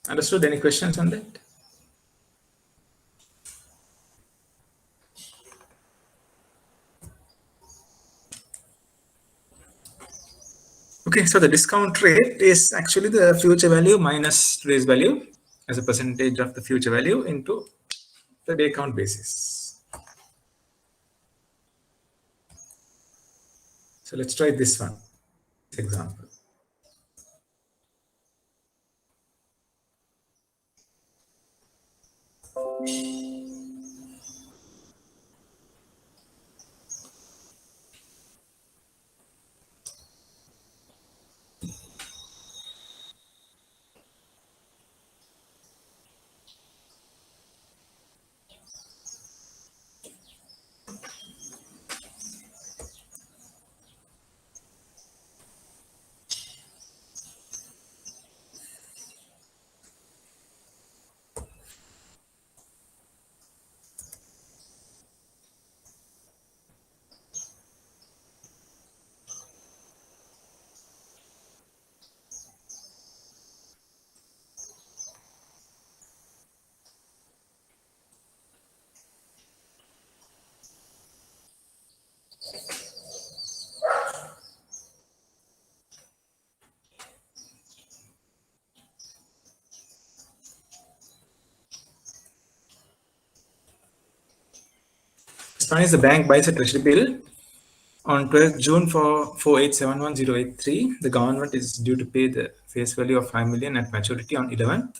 Speaker 2: Understood? Any questions on that? Okay, so the discount rate is actually the future value minus today's value as a percentage of the future value into the day count basis. So let's try this one, this example. This one is the bank buys a treasury bill on 12th June for 4871,083. The government is due to pay the face value of 5 million at maturity on 11th.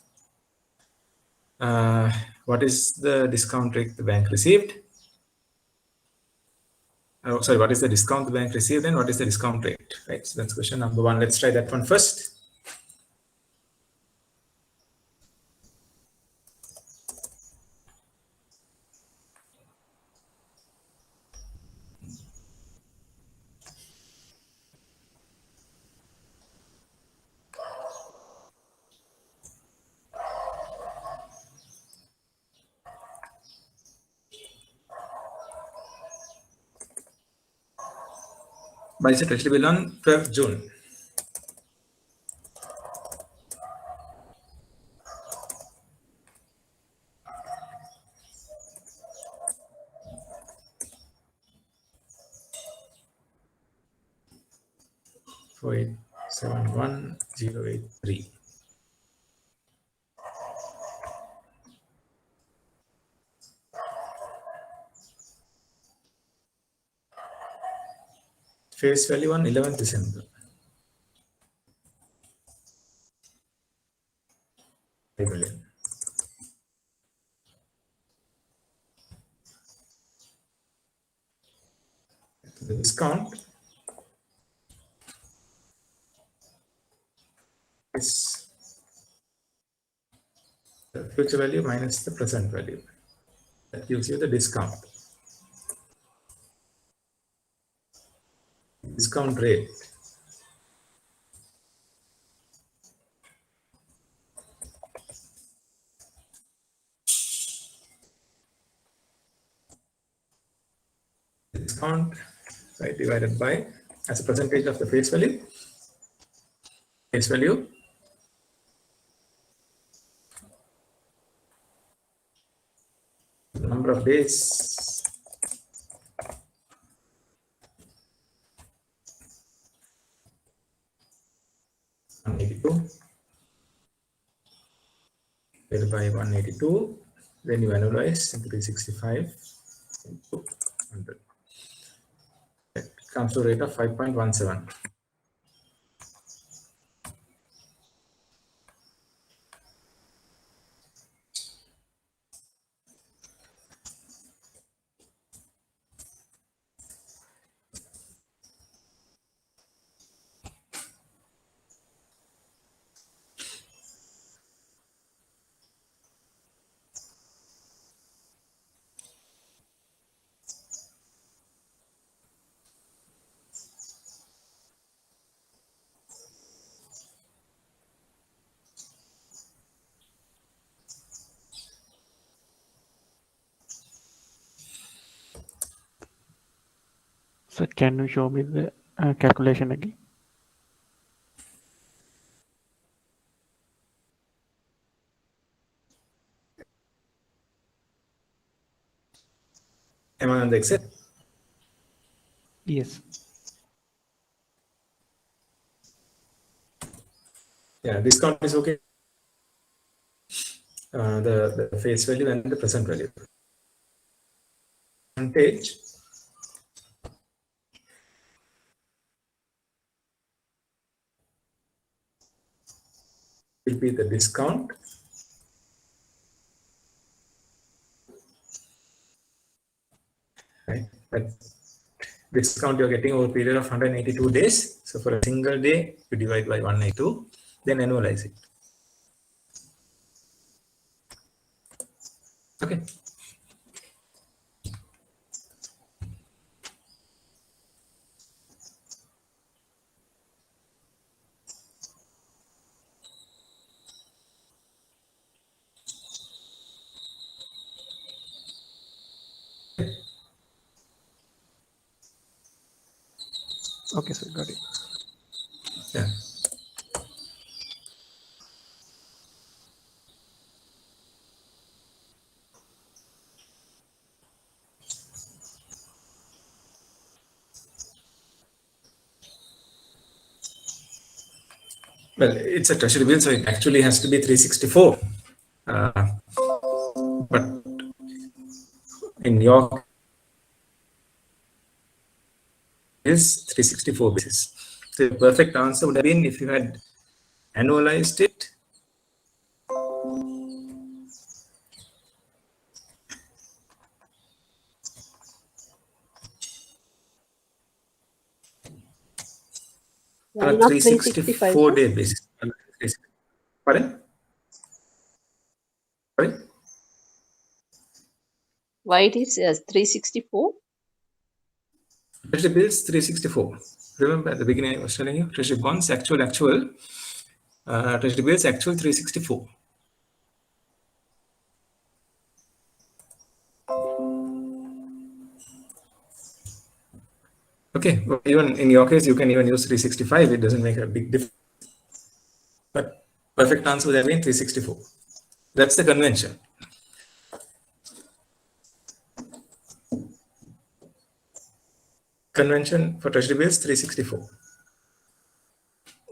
Speaker 2: What is the discount rate the bank received? Oh, sorry, what is the discount the bank received and what is the discount rate? Right, so that's question number 1. Let's try that one first. Buys a treasury bill on 12th June. For 871,083. Face value on 11th December. 5 million. The discount is the future value minus the present value. That gives you the discount. Discount rate. Discount, right, divided by as a percentage of the face value. Face value number of days (182) divided by 182, then you annualize into 365 into 100. It comes to a rate of 5.17.
Speaker 4: So can you show me the calculation again?
Speaker 2: Am I on the Excel?
Speaker 4: Yes.
Speaker 2: Yeah, discount is okay. The face value and the present value. Percentage will be the discount right. That discount you're getting over a period of 182 days. So for a single day, you divide by 182, then annualize it. Okay.
Speaker 4: Okay, sir, got it.
Speaker 2: Yeah. Well, it's a treasury bill, so it actually has to be 364. But in your is 364 basis. The perfect answer would have been if you had annualized it. On a
Speaker 6: Not
Speaker 2: 364
Speaker 6: 365,
Speaker 2: day basis. Pardon? Sorry?
Speaker 6: why it is 364?
Speaker 2: Treasury bills 364. Remember at the beginning I was telling you, treasury bonds actual, treasury bills actual 364. Okay, well, even in your case, you can even use 365. It doesn't make a big difference. But perfect answer would have been 364. That's the convention. Convention for treasury bills 364.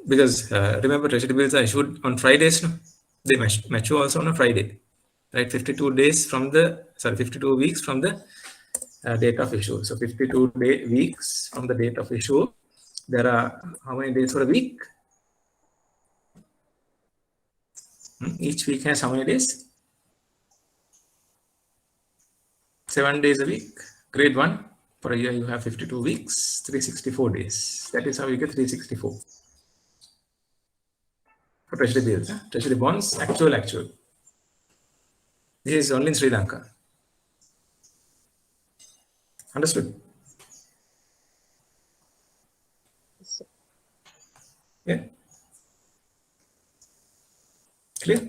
Speaker 2: Because remember, treasury bills are issued on Fridays. No? They mature also on a Friday, right? 52 weeks from the date of issue. So 52 weeks from the date of issue. There are how many days for a week? Each week has how many days? 7 days a week. Grade 1. For a year, you have 52 weeks, 364 days. That is how you get 364. For treasury bills, treasury bonds, actual. This is only in Sri Lanka. Understood?
Speaker 6: So,
Speaker 2: Yeah. Clear?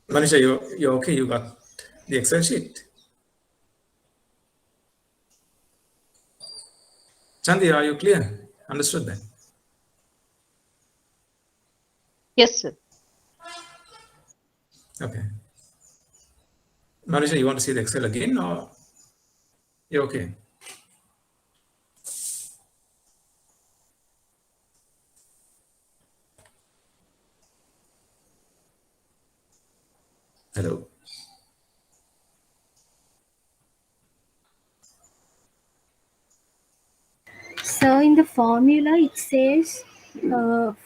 Speaker 2: Manisha, you're okay? You got the Excel sheet? Chandi, are you clear? Understood that?
Speaker 6: yes, sir.
Speaker 2: Okay. Manisha, you want to see the Excel again or you're okay? Hello?
Speaker 7: So in the formula it says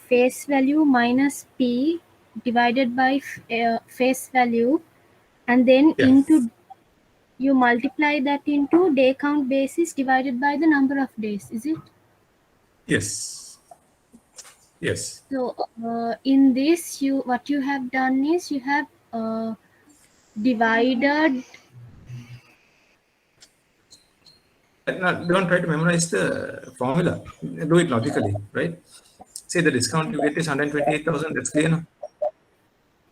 Speaker 7: face value minus P divided by face value, and then
Speaker 2: Yeah.
Speaker 7: into you multiply that into day count basis divided by the number of days, is it?
Speaker 2: Yes. Yes.
Speaker 7: So in this, what you have done is you have divided.
Speaker 2: Now, don't try to memorize the formula. Do it logically, right? Say the discount you get is 128,000. That's clear now.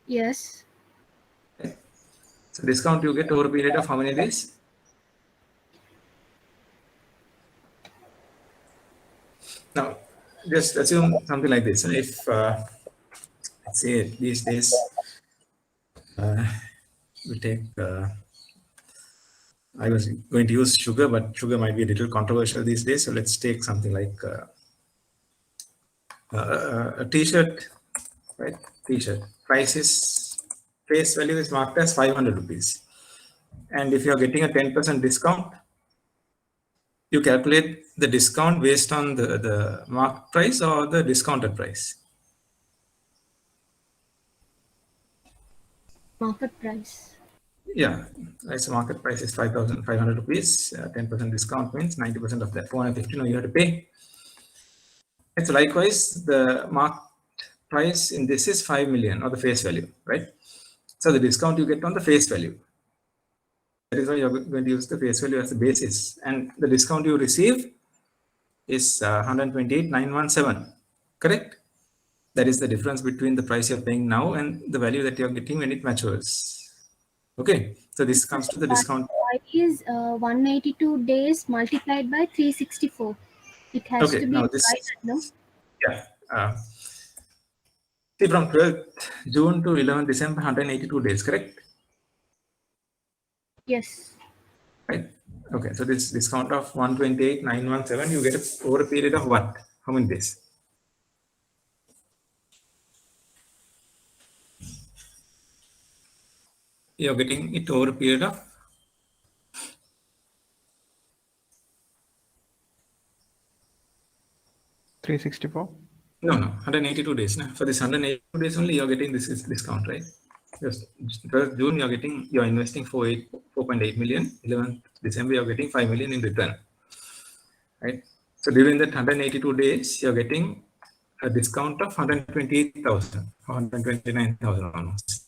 Speaker 7: Yes.
Speaker 2: So discount you get over a period of how many days? Now, just assume something like this. If let's say these days we take, I was going to use sugar, but sugar might be a little controversial these days. So let's take something like a T-shirt, right? T-shirt price is face value is marked as 500 rupees, and if you are getting a 10% discount, you calculate the discount based on the marked price or the discounted price.
Speaker 7: Market price.
Speaker 2: Yeah, so market price is 5,500 rupees. 10% discount means 90% of that 450. No, you have to pay. It's likewise the marked price in this is 5 million or the face value, right? So the discount you get on the face value. That is why you're going to use the face value as the basis, and the discount you receive is 128,917. Correct? That is the difference between the price you're paying now and the value that you're getting when it matures. Okay, so this comes to the discount.
Speaker 7: Why is 182 days multiplied by 364? It has
Speaker 2: Okay,
Speaker 7: to be
Speaker 2: now this,
Speaker 7: divided, no?
Speaker 2: yeah. See, from 12th June to 11th December, 182 days, correct?
Speaker 7: Yes.
Speaker 2: Right. Okay, so this discount of 128,917, you get over a period of what? How many days? You're getting it over a period of
Speaker 4: 364.
Speaker 2: no, 182 days. Nah. For this 182 days only, you're getting this discount, right? Yes, 12th June, you're investing 4.8 million. 11th December, you're getting 5 million in return, right? So during that 182 days, you're getting a discount of 128,000, 129,000 almost.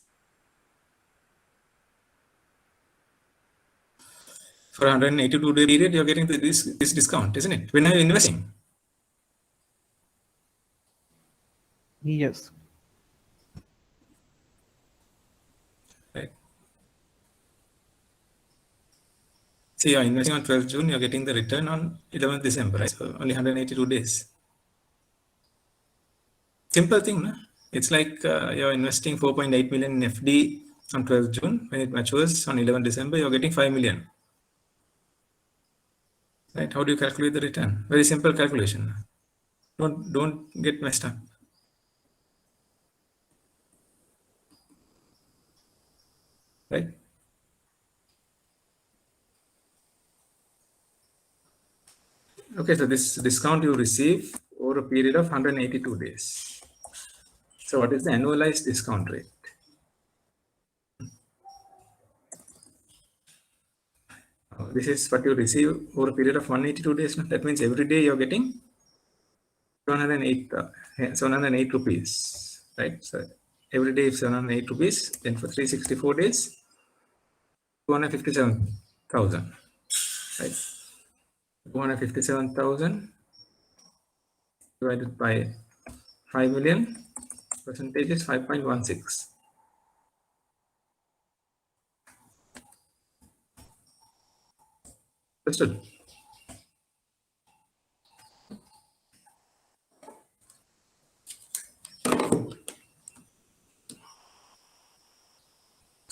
Speaker 2: For 182 day period, you're getting this discount, isn't it? When are you investing?
Speaker 4: Yes.
Speaker 2: Right. See, you're investing on 12th June, you're getting the return on 11th December, right? So only 182 days. Simple thing, no? It's like you're investing 4.8 million in FD on 12th June. When it matures on 11th December, you're getting 5 million. Right? How do you calculate the return? Very simple calculation. Don't get messed up. Right? Okay, so this discount you receive over a period of 182 days. So what is the annualized discount rate? This is what you receive over a period of 182 days. That means every day you're getting 708 rupees, right? So every day is 708 rupees. Then for 364 days, 257,000, right? 257,000 divided by 5 million, percentage is 5.16. Understood?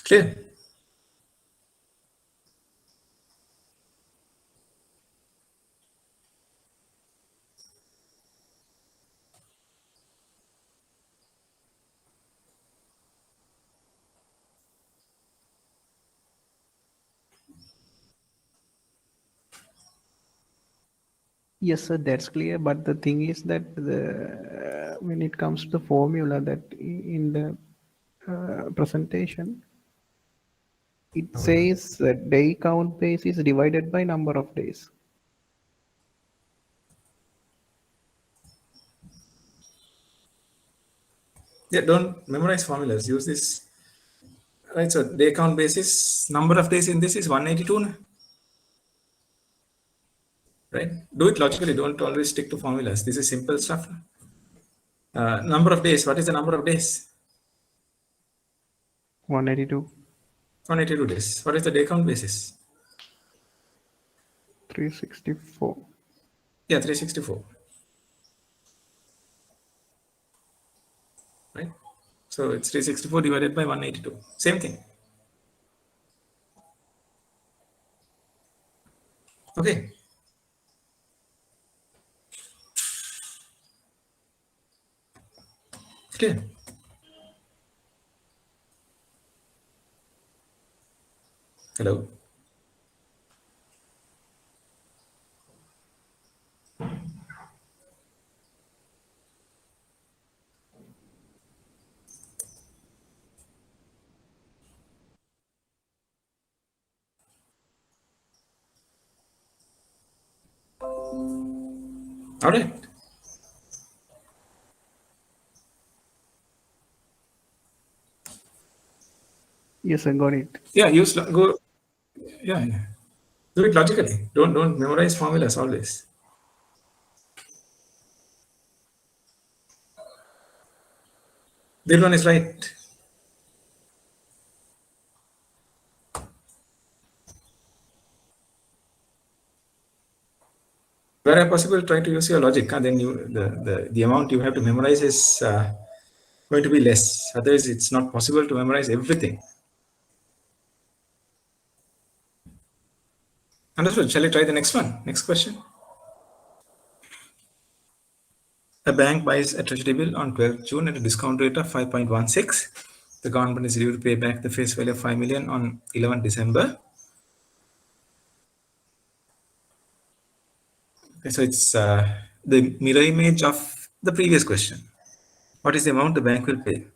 Speaker 2: Clear?
Speaker 4: Yes, sir, that's clear. But the thing is that when it comes to the formula that in the presentation, it says that day count base is divided by number of days.
Speaker 2: Yeah, don't memorize formulas. Use this. Right, so day count basis, number of days in this is 182. Right? Do it logically. Don't always stick to formulas. This is simple stuff. Number of days. What is the number of days?
Speaker 4: 182,
Speaker 2: 182 days. What is the day count basis?
Speaker 4: 364.
Speaker 2: Yeah, 364. Right? So it's 364 divided by 182. Same thing. Okay. Clear? Hello? All right.
Speaker 4: Yes, I got it.
Speaker 2: Yeah, go. Yeah. Do it logically. Don't memorize formulas always. That one is right. Where possible, try to use your logic, and then the amount you have to memorize is going to be less. Otherwise, it's not possible to memorize everything. Understood? Shall I try the next one? Next question. A bank buys a treasury bill on 12th June at a discount rate of 5.16. The government is due to pay back the face value of 5 million on 11th December. Okay, so it's the mirror image of the previous question. What is the amount the bank will pay?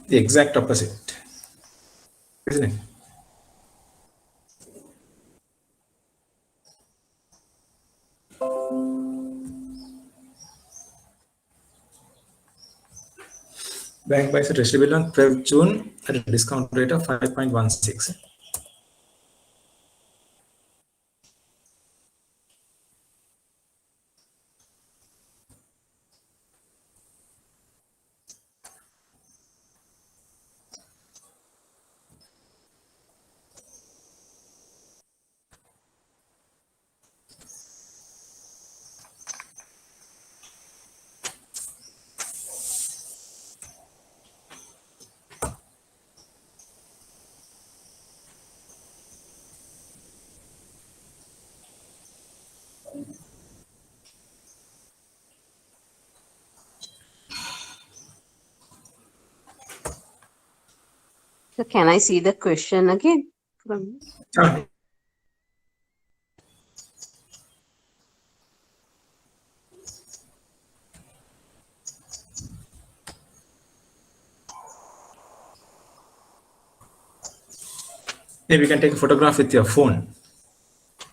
Speaker 2: The exact opposite, isn't it? Bank buys a treasury bill on 12th June at a discount rate of 5.16.
Speaker 6: So can I see the question again?
Speaker 2: Ah, maybe you can take a photograph with your phone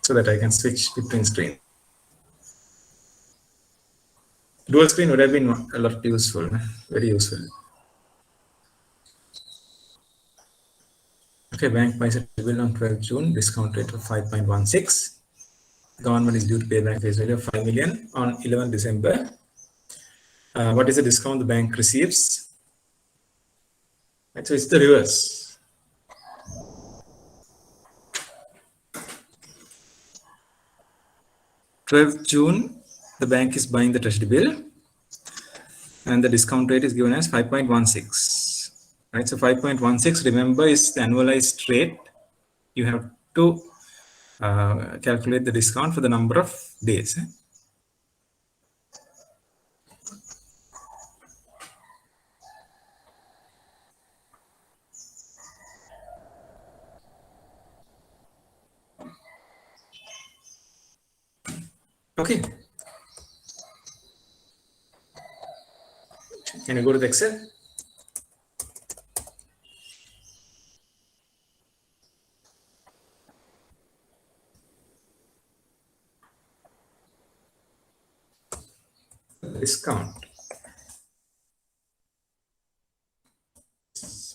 Speaker 2: so that I can switch between screen. Dual screen would have been a lot useful, very useful. Okay, bank buys a bill on 12 June, discount rate of 5.16. Government is due to pay bank face value of 5 million on 11 December. What is the discount the bank receives? Right, so it's the reverse. June, the bank is buying the treasury bill and the discount rate is given as 5.16. Right, so 5.16, remember, is the annualized rate. You have to calculate the discount for the number of days. Okay. Can you go to the Excel? Discount.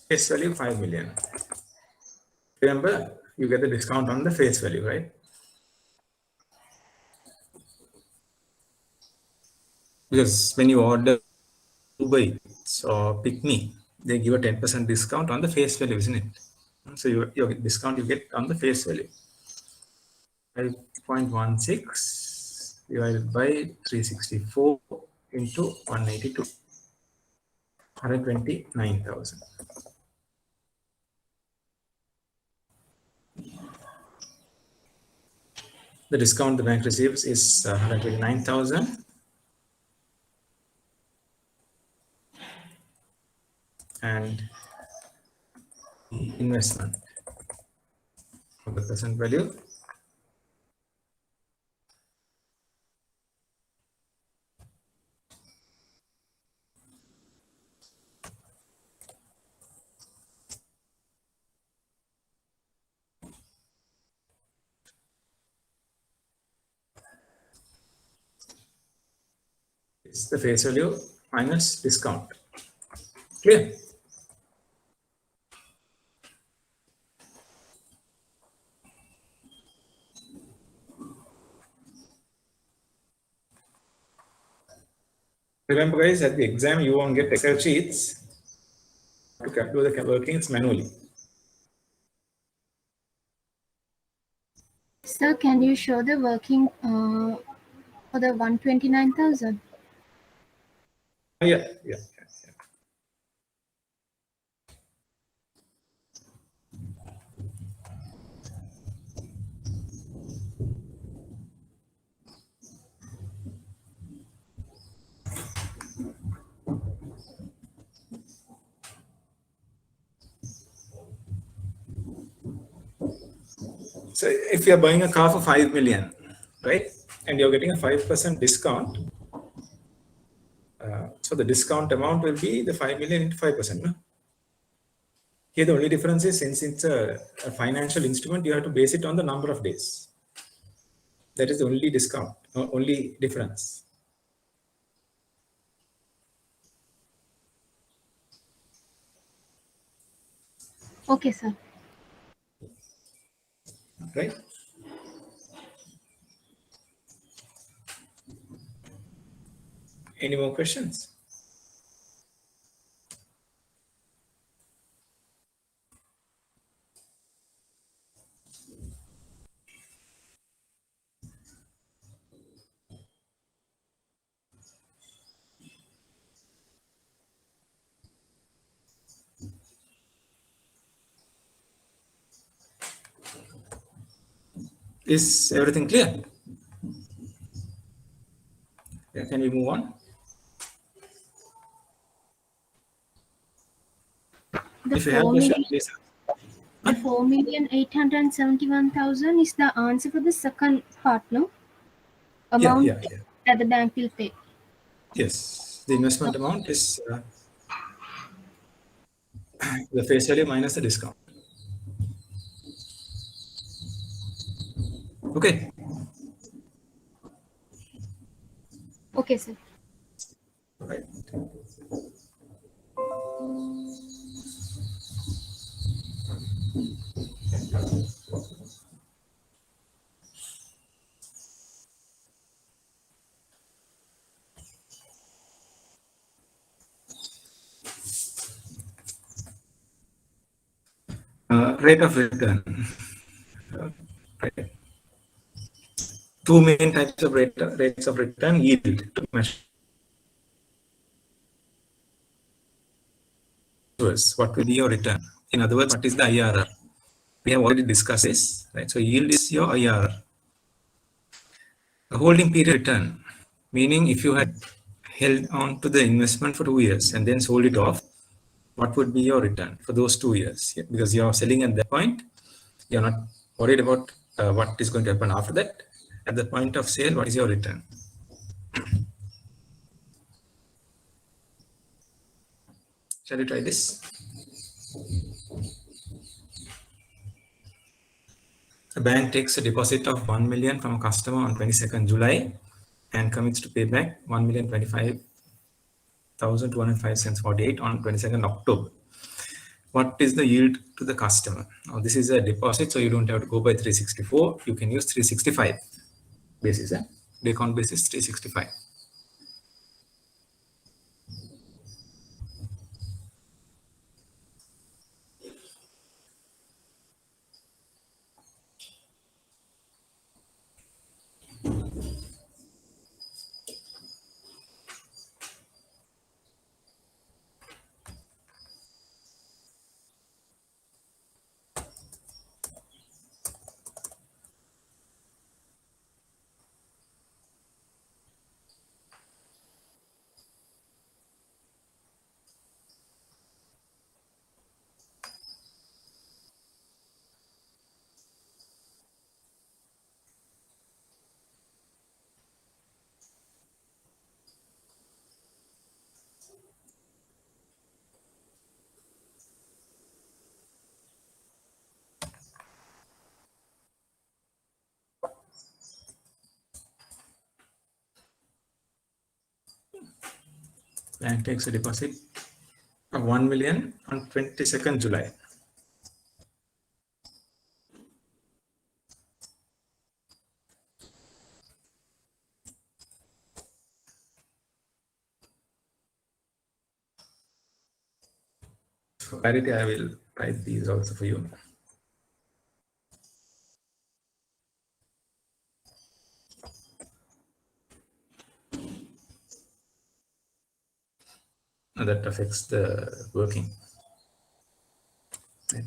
Speaker 2: Face value 5 million. Remember, you get the discount on the face value, right? Because when you order Uber Eats or Pick Me, they give a 10% discount on the face value, isn't it? So your discount you get on the face value. 5.16 divided by 364 into 182. 129,000. The discount the bank receives is 129,000. And investment of the present value is the face value minus discount. Clear? Remember, guys, at the exam you won't get Excel sheets. You can do the workings manually.
Speaker 7: Sir, can you show the working for the 129,000?
Speaker 2: Yeah. So if you're buying a car for 5 million, right, and you're getting a 5% discount, so the discount amount will be the 5 million into 5%. No? Here the only difference is, since it's a financial instrument, you have to base it on the number of days. That is the only discount, only difference.
Speaker 7: Okay, sir.
Speaker 2: Right? Any more questions? Is everything clear? Yeah, can we move on?
Speaker 7: The
Speaker 2: If you have
Speaker 7: 4
Speaker 2: question,
Speaker 7: million,
Speaker 2: please.
Speaker 7: the 4,871,000 is the answer for the second part, no? Amount
Speaker 2: Yeah.
Speaker 7: that the bank will pay.
Speaker 2: Yes, the investment amount is the face value minus the discount. Okay.
Speaker 7: Okay, sir.
Speaker 2: Right. Rate of return. Right. Two main types of rates of return: yield to measure what will be your return. In other words, what is the IRR? We have already discussed this, right? So yield is your IRR. A holding period return, meaning if you had held on to the investment for 2 years and then sold it off, what would be your return for those 2 years? Yeah, because you are selling at that point, you're not worried about what is going to happen after that. At the point of sale, what is your return? Shall we try this? The bank takes a deposit of 1 million from a customer on 22nd July and commits to pay back 1,025,205.48 on 22nd October. What is the yield to the customer? Now, this is a deposit, so you don't have to go by 364. You can use 365 basis. Day count basis 365. Bank takes a deposit of 1 million on 22nd July. For clarity, I will write these also for you. That affects the working. Right.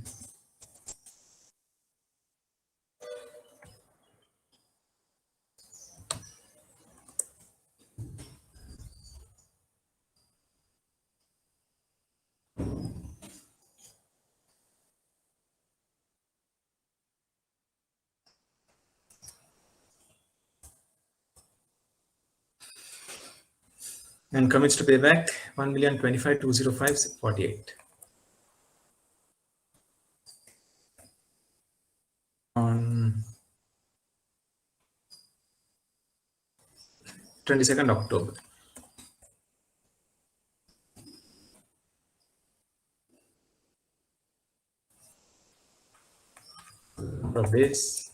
Speaker 2: And commits to pay back 1,025,205.48 on 22nd October. For this,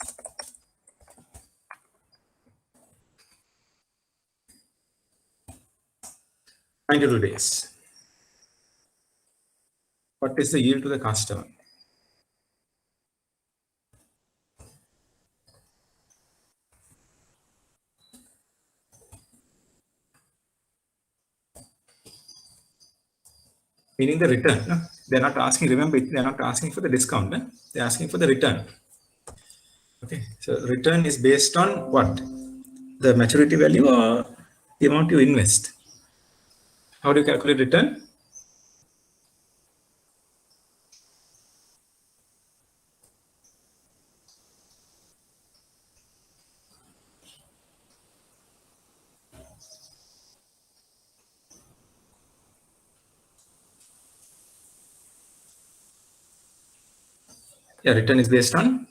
Speaker 2: days. What is the yield to the customer? Meaning the return. No? They're not asking, remember, they're not asking for the discount. No? They're asking for the return. Okay, so return is based on what? The maturity value or the amount you invest. How do you calculate return? Yeah, return is based on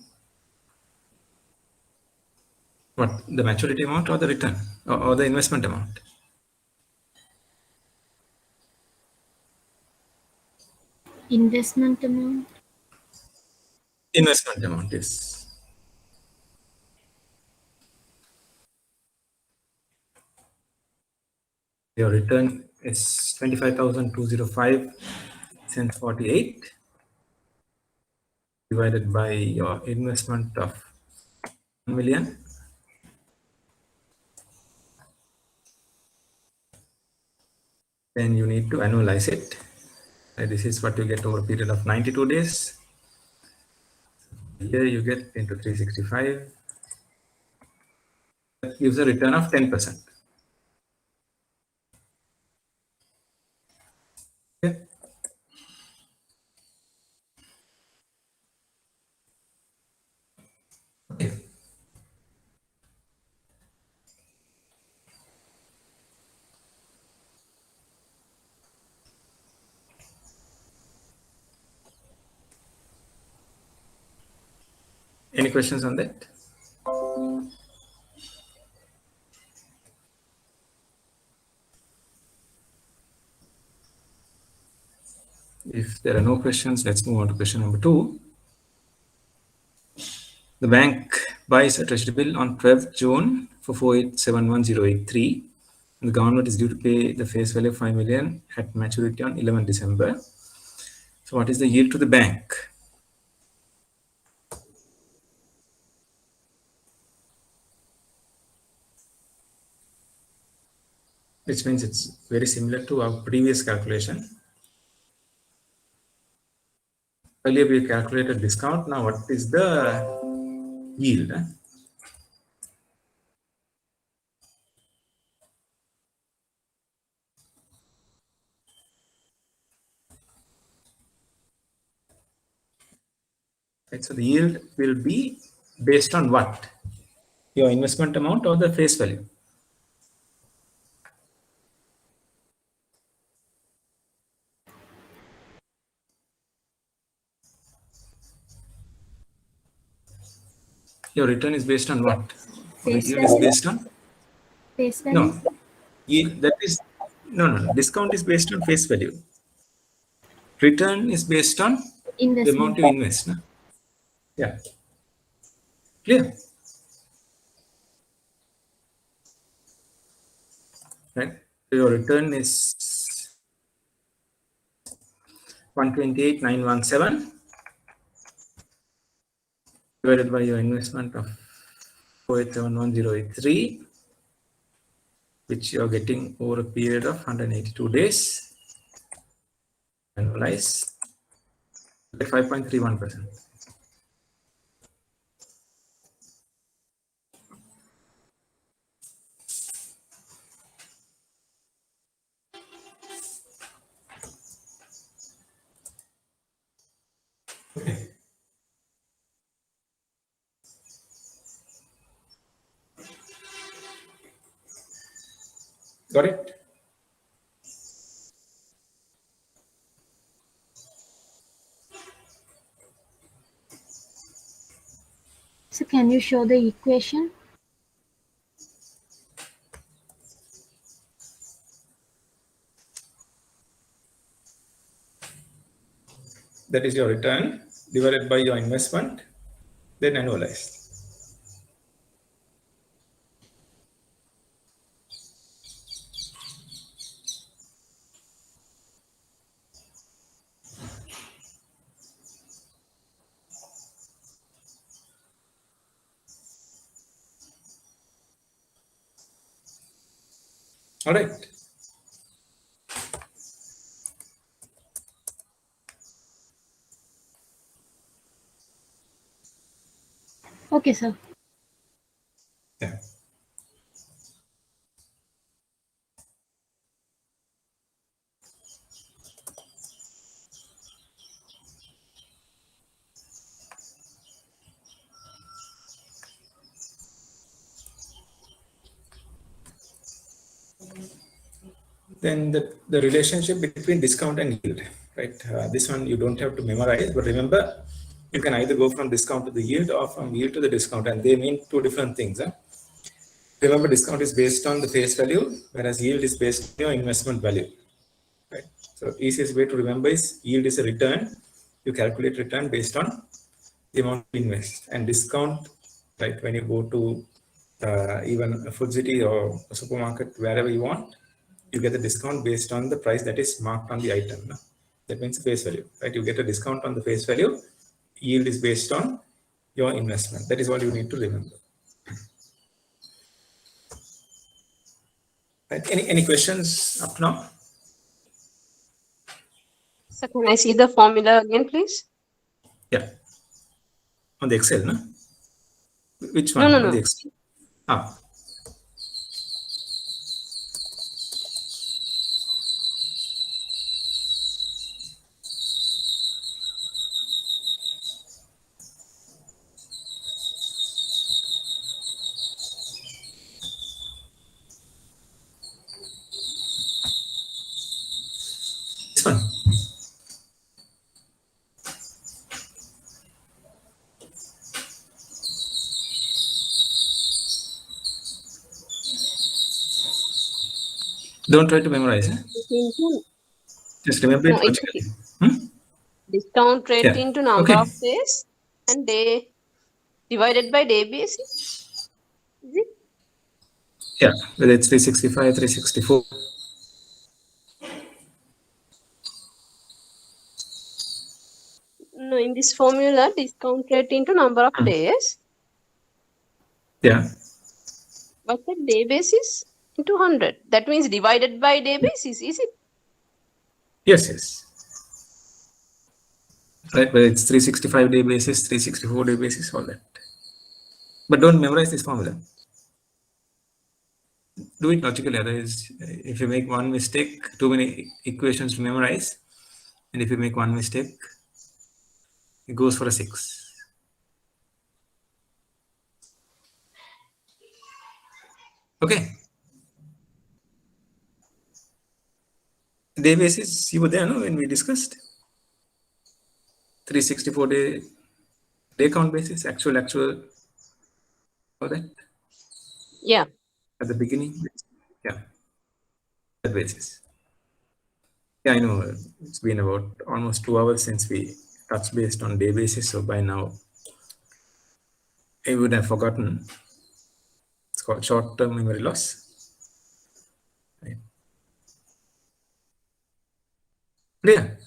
Speaker 2: what? The maturity amount or the return or the investment amount?
Speaker 7: Investment amount.
Speaker 2: Investment amount, yes. Your return is 25,205.48 divided by your investment of 1 million. Then you need to annualize it. This is what you get over a period of 92 days. Here you get into 365. That gives a return of 10%. Okay. Okay. Any questions on that? If there are no questions, let's move on to question number 2. The bank buys a treasury bill on 12th June for 4871,083. And the government is due to pay the face value of 5 million at maturity on 11 December. So what is the yield to the bank? Which means it's very similar to our previous calculation. Earlier we calculated discount. Now what is the yield? Right, so the yield will be based on what? Your investment amount or the face value? Your return is based on what? The
Speaker 7: Face
Speaker 2: yield is
Speaker 7: value.
Speaker 2: based on?
Speaker 7: Face value.
Speaker 2: No. Yield, that is, no. Discount is based on face value. Return is based on the
Speaker 7: Investment.
Speaker 2: amount you invest. No? Yeah. Clear? Right. So your return is 128,917 divided by your investment of 4871,083, which you are getting over a period of 182 days. Annualize at 5.31%. Okay. Got it?
Speaker 7: So can you show the equation?
Speaker 2: That is your return divided by your investment, then annualized. All right.
Speaker 7: Okay, sir.
Speaker 2: Yeah. Then the relationship between discount and yield, right? This one you don't have to memorize, but remember you can either go from discount to the yield or from yield to the discount, and they mean two different things. Remember, discount is based on the face value, whereas yield is based on your investment value. Right? So easiest way to remember is yield is a return. You calculate return based on the amount you invest, and discount, right? When you go to even a food city or a supermarket, wherever you want, you get the discount based on the price that is marked on the item. No? That means face value, right? You get a discount on the face value. Yield is based on your investment. That is what you need to remember. Right? Any questions up to now?
Speaker 6: So can I see the formula again, please?
Speaker 2: Yeah. On the Excel, no? Which one?
Speaker 6: No.
Speaker 2: On the Excel. Ah. This one. Don't try to memorize. Just remember it logically.
Speaker 6: Discount rate
Speaker 2: Yeah.
Speaker 6: into number
Speaker 2: Okay.
Speaker 6: of days and day divided by day basis. Is it?
Speaker 2: Yeah, whether it's 365, 364.
Speaker 6: No, in this formula, discount rate into number of days,
Speaker 2: Yeah.
Speaker 6: but the day basis into 100. That means divided by day basis, is it?
Speaker 2: Yes. Right, whether it's 365 day basis, 364 day basis, all that. But don't memorize this formula. Do it logically, otherwise, if you make one mistake, too many equations to memorize, and if you make one mistake, it goes for a 6. Okay. Day basis, you were there, no, when we discussed 364 day count basis, actual, all that
Speaker 6: Yeah.
Speaker 2: at the beginning. Yeah, that basis. Yeah, I know it's been about almost 2 hours since we touched based on day basis, so by now I would have forgotten. It's called short-term memory loss. Right. Clear?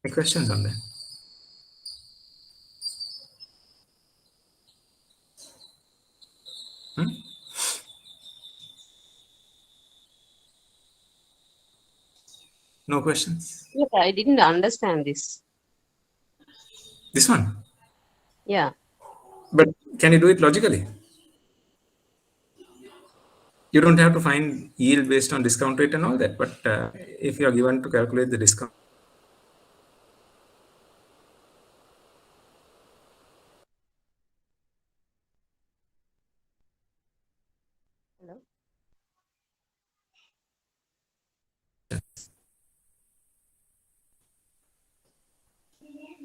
Speaker 2: Any questions on that? No questions?
Speaker 6: Yeah, I didn't understand this.
Speaker 2: This one?
Speaker 6: Yeah.
Speaker 2: But can you do it logically? You don't have to find yield based on discount rate and all that, but if you are given to calculate the discount,
Speaker 6: Hello?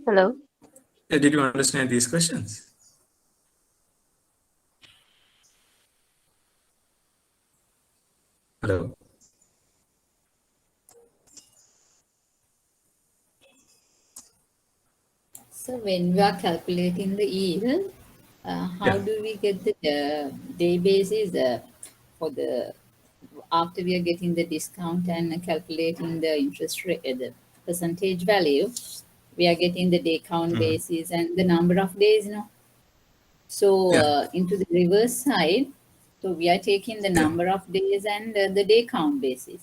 Speaker 6: Hello?
Speaker 2: did you understand these questions? Hello?
Speaker 8: So when we are calculating the yield, how
Speaker 2: Yeah.
Speaker 8: do we get the day basis for the after we are getting the discount and calculating the interest rate, the percentage value, we are getting the day count basis and the number of days, So
Speaker 2: Yeah.
Speaker 8: into the reverse side, so we are taking the number of days and the day count basis.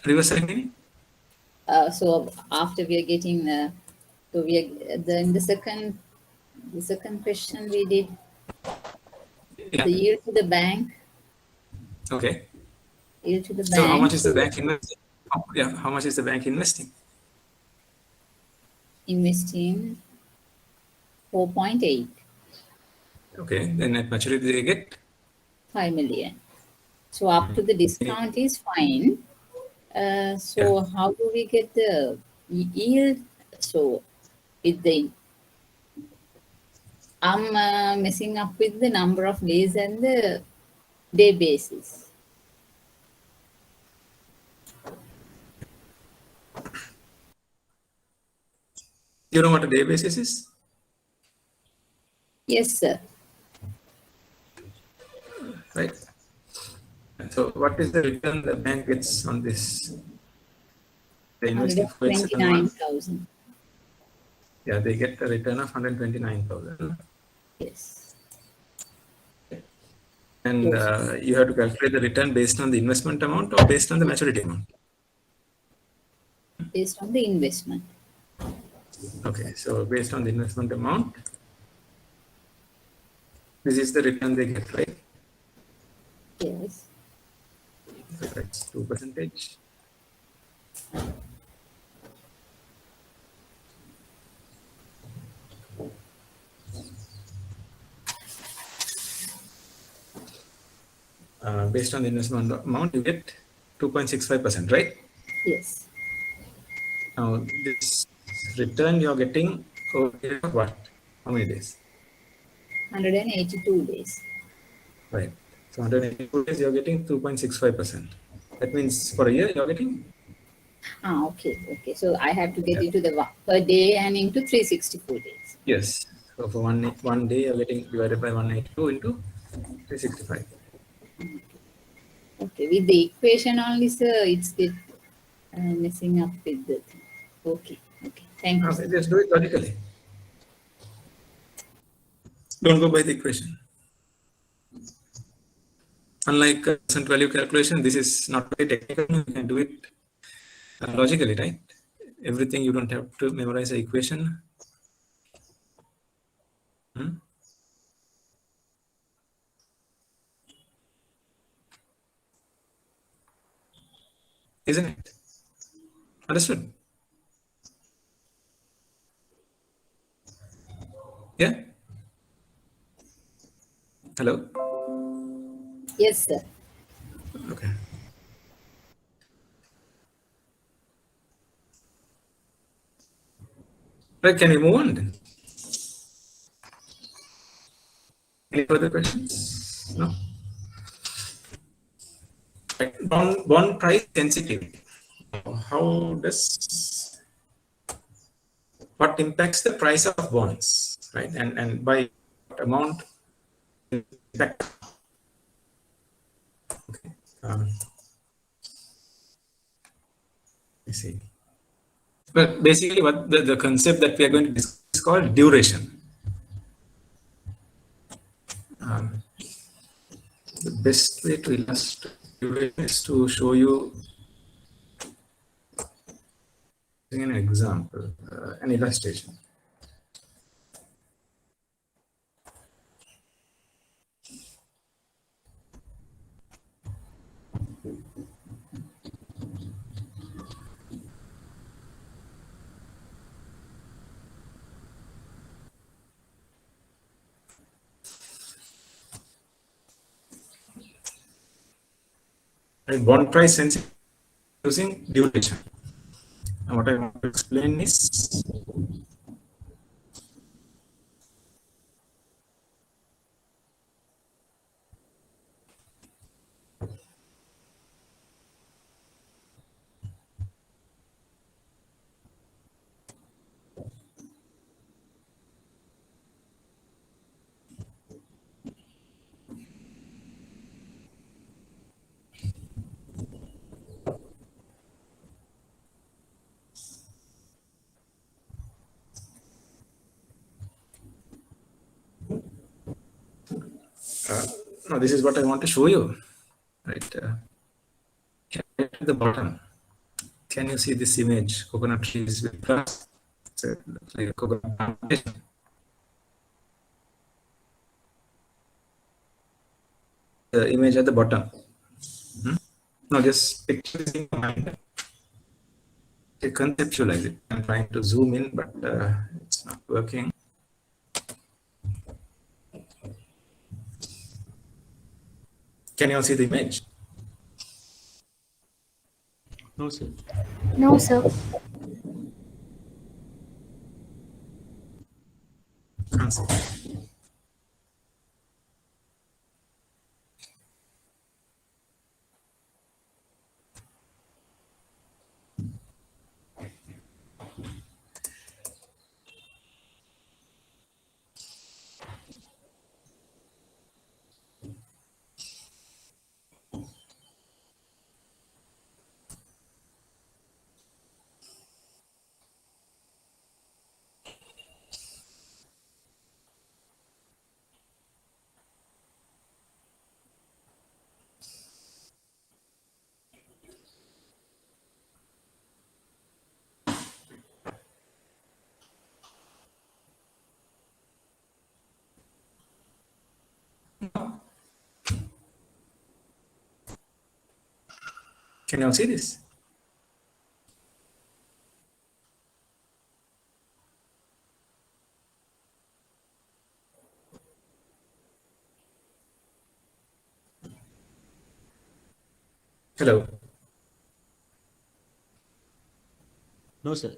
Speaker 2: Reverse meaning?
Speaker 8: So after we are getting, so we are in the second question we did
Speaker 2: Yeah.
Speaker 8: the yield to the bank.
Speaker 2: Okay.
Speaker 8: Yield to the
Speaker 2: So how
Speaker 8: bank.
Speaker 2: much is the bank investing? Yeah. How much is the bank investing?
Speaker 8: Investing 4.8.
Speaker 2: Okay. Then at maturity they get
Speaker 8: 5 million. So up to the discount is fine. So how do we get the yield? So with the I'm messing up with the number of days and the day basis.
Speaker 2: You know what a day basis is?
Speaker 8: Yes, sir.
Speaker 2: Right. So what is the return the bank gets on this? They investing for it
Speaker 8: 129,000.
Speaker 2: Yeah, they get a return of 129,000.
Speaker 8: Yes.
Speaker 2: And
Speaker 8: Yes.
Speaker 2: you have to calculate the return based on the investment amount or based on the maturity amount.
Speaker 8: Based on the investment.
Speaker 2: Okay, so based on the investment amount, this is the return they get, right?
Speaker 8: Yes.
Speaker 2: So that's 2%. Based on the investment amount, you get 2.65%, right?
Speaker 8: Yes.
Speaker 2: Now, this return you're getting over here for what? How many days?
Speaker 8: 182 days.
Speaker 2: Right. So 182 days, you're getting 2.65%. That means for a year, you're getting?
Speaker 8: Okay. Okay. So I have to get into the per day and into 364 days.
Speaker 2: Yes. So for one day, you're getting divided by 182 into 365.
Speaker 8: Okay. With the equation only, sir, it's messing up with the thing. Okay. Okay. Thank you,
Speaker 2: Okay,
Speaker 8: sir.
Speaker 2: just do it logically. Don't go by the equation. Unlike present value calculation, this is not very technical. You can do it logically, right? Everything you don't have to memorize the equation. Isn't it? Understood? Yeah? Hello?
Speaker 8: Yes, sir.
Speaker 2: Okay. Right, can we move on then? Any further questions? No? Right. Bond price sensitivity. How does, what impacts the price of bonds, right? And by what amount impact? Okay. Let's see. But basically, what the concept that we are going to discuss is called duration. The best way to illustrate duration is to show you an example, an illustration. Right, bond price sensitivity using duration. And what I want to explain is no, this is what I want to show you. Right, at the bottom, can you see this image? Coconut trees with grass. So it looks like a coconut plantation. The image at the bottom. No, just picture this in your mind. Okay, conceptualize it. I'm trying to zoom in, but it's not working. Can you all see the image?
Speaker 1: No, sir.
Speaker 7: No, sir.
Speaker 2: Answer. Can you all see this? Hello.
Speaker 1: No, sir.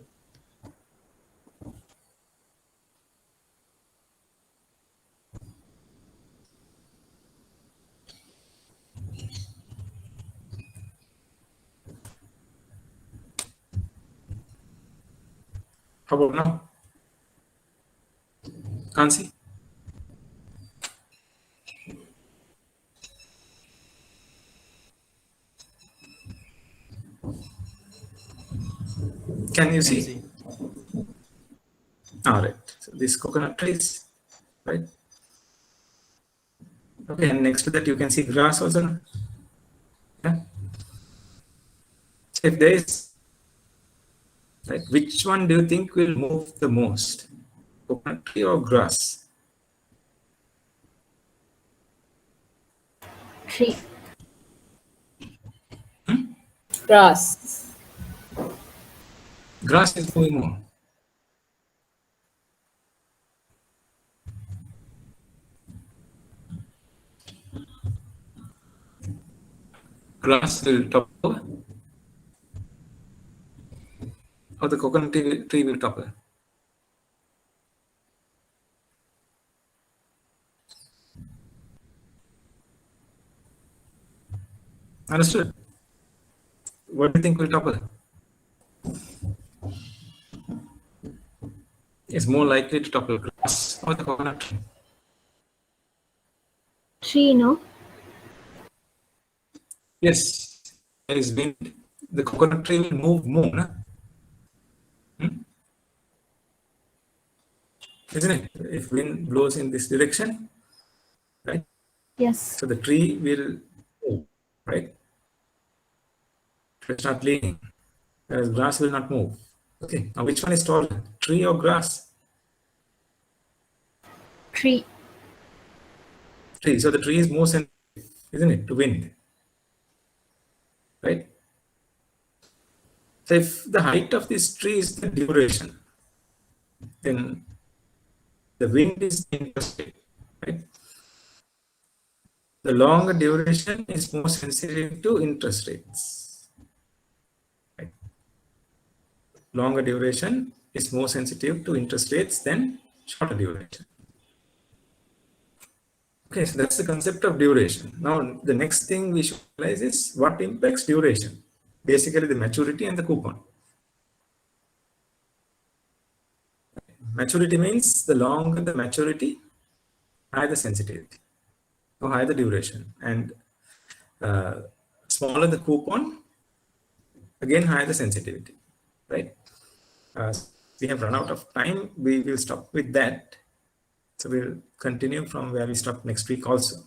Speaker 2: How about now? Can't see? Can you
Speaker 1: Can
Speaker 2: see?
Speaker 1: see.
Speaker 2: All right. So this coconut trees, right? Okay, and next to that you can see grass also. Yeah. So if there is, right, which one do you think will move the most? Coconut tree or grass?
Speaker 7: Tree.
Speaker 8: Grass.
Speaker 2: Grass is moving more. Grass will topple, or the coconut tree will topple. Understood? What do you think will topple? Is more likely to topple, grass or the coconut tree?
Speaker 7: Tree, no?
Speaker 2: Yes, there is wind. The coconut tree will move more, no? Isn't it? If wind blows in this direction, right?
Speaker 7: Yes.
Speaker 2: So the tree will move, right? It will start leaning, whereas grass will not move. Okay, now which one is taller, tree or grass?
Speaker 7: Tree.
Speaker 2: Tree. So the tree is more sensitive, isn't it, to wind, right? So if the height of this tree is the duration, then the wind is the interest rate, right? The longer duration is more sensitive to interest rates. Right? Longer duration is more sensitive to interest rates than shorter duration. Okay, so that's the concept of duration. Now, the next thing we should realize is what impacts duration. Basically, the maturity and the coupon. Maturity means the longer the maturity, higher the sensitivity, or higher the duration, and smaller the coupon, again higher the sensitivity, right? We have run out of time. We will stop with that. So we'll continue from where we stopped next week also.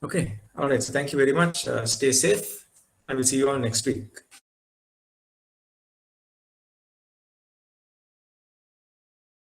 Speaker 2: Okay. All right. So thank you very much. Stay safe. I will see you all next week.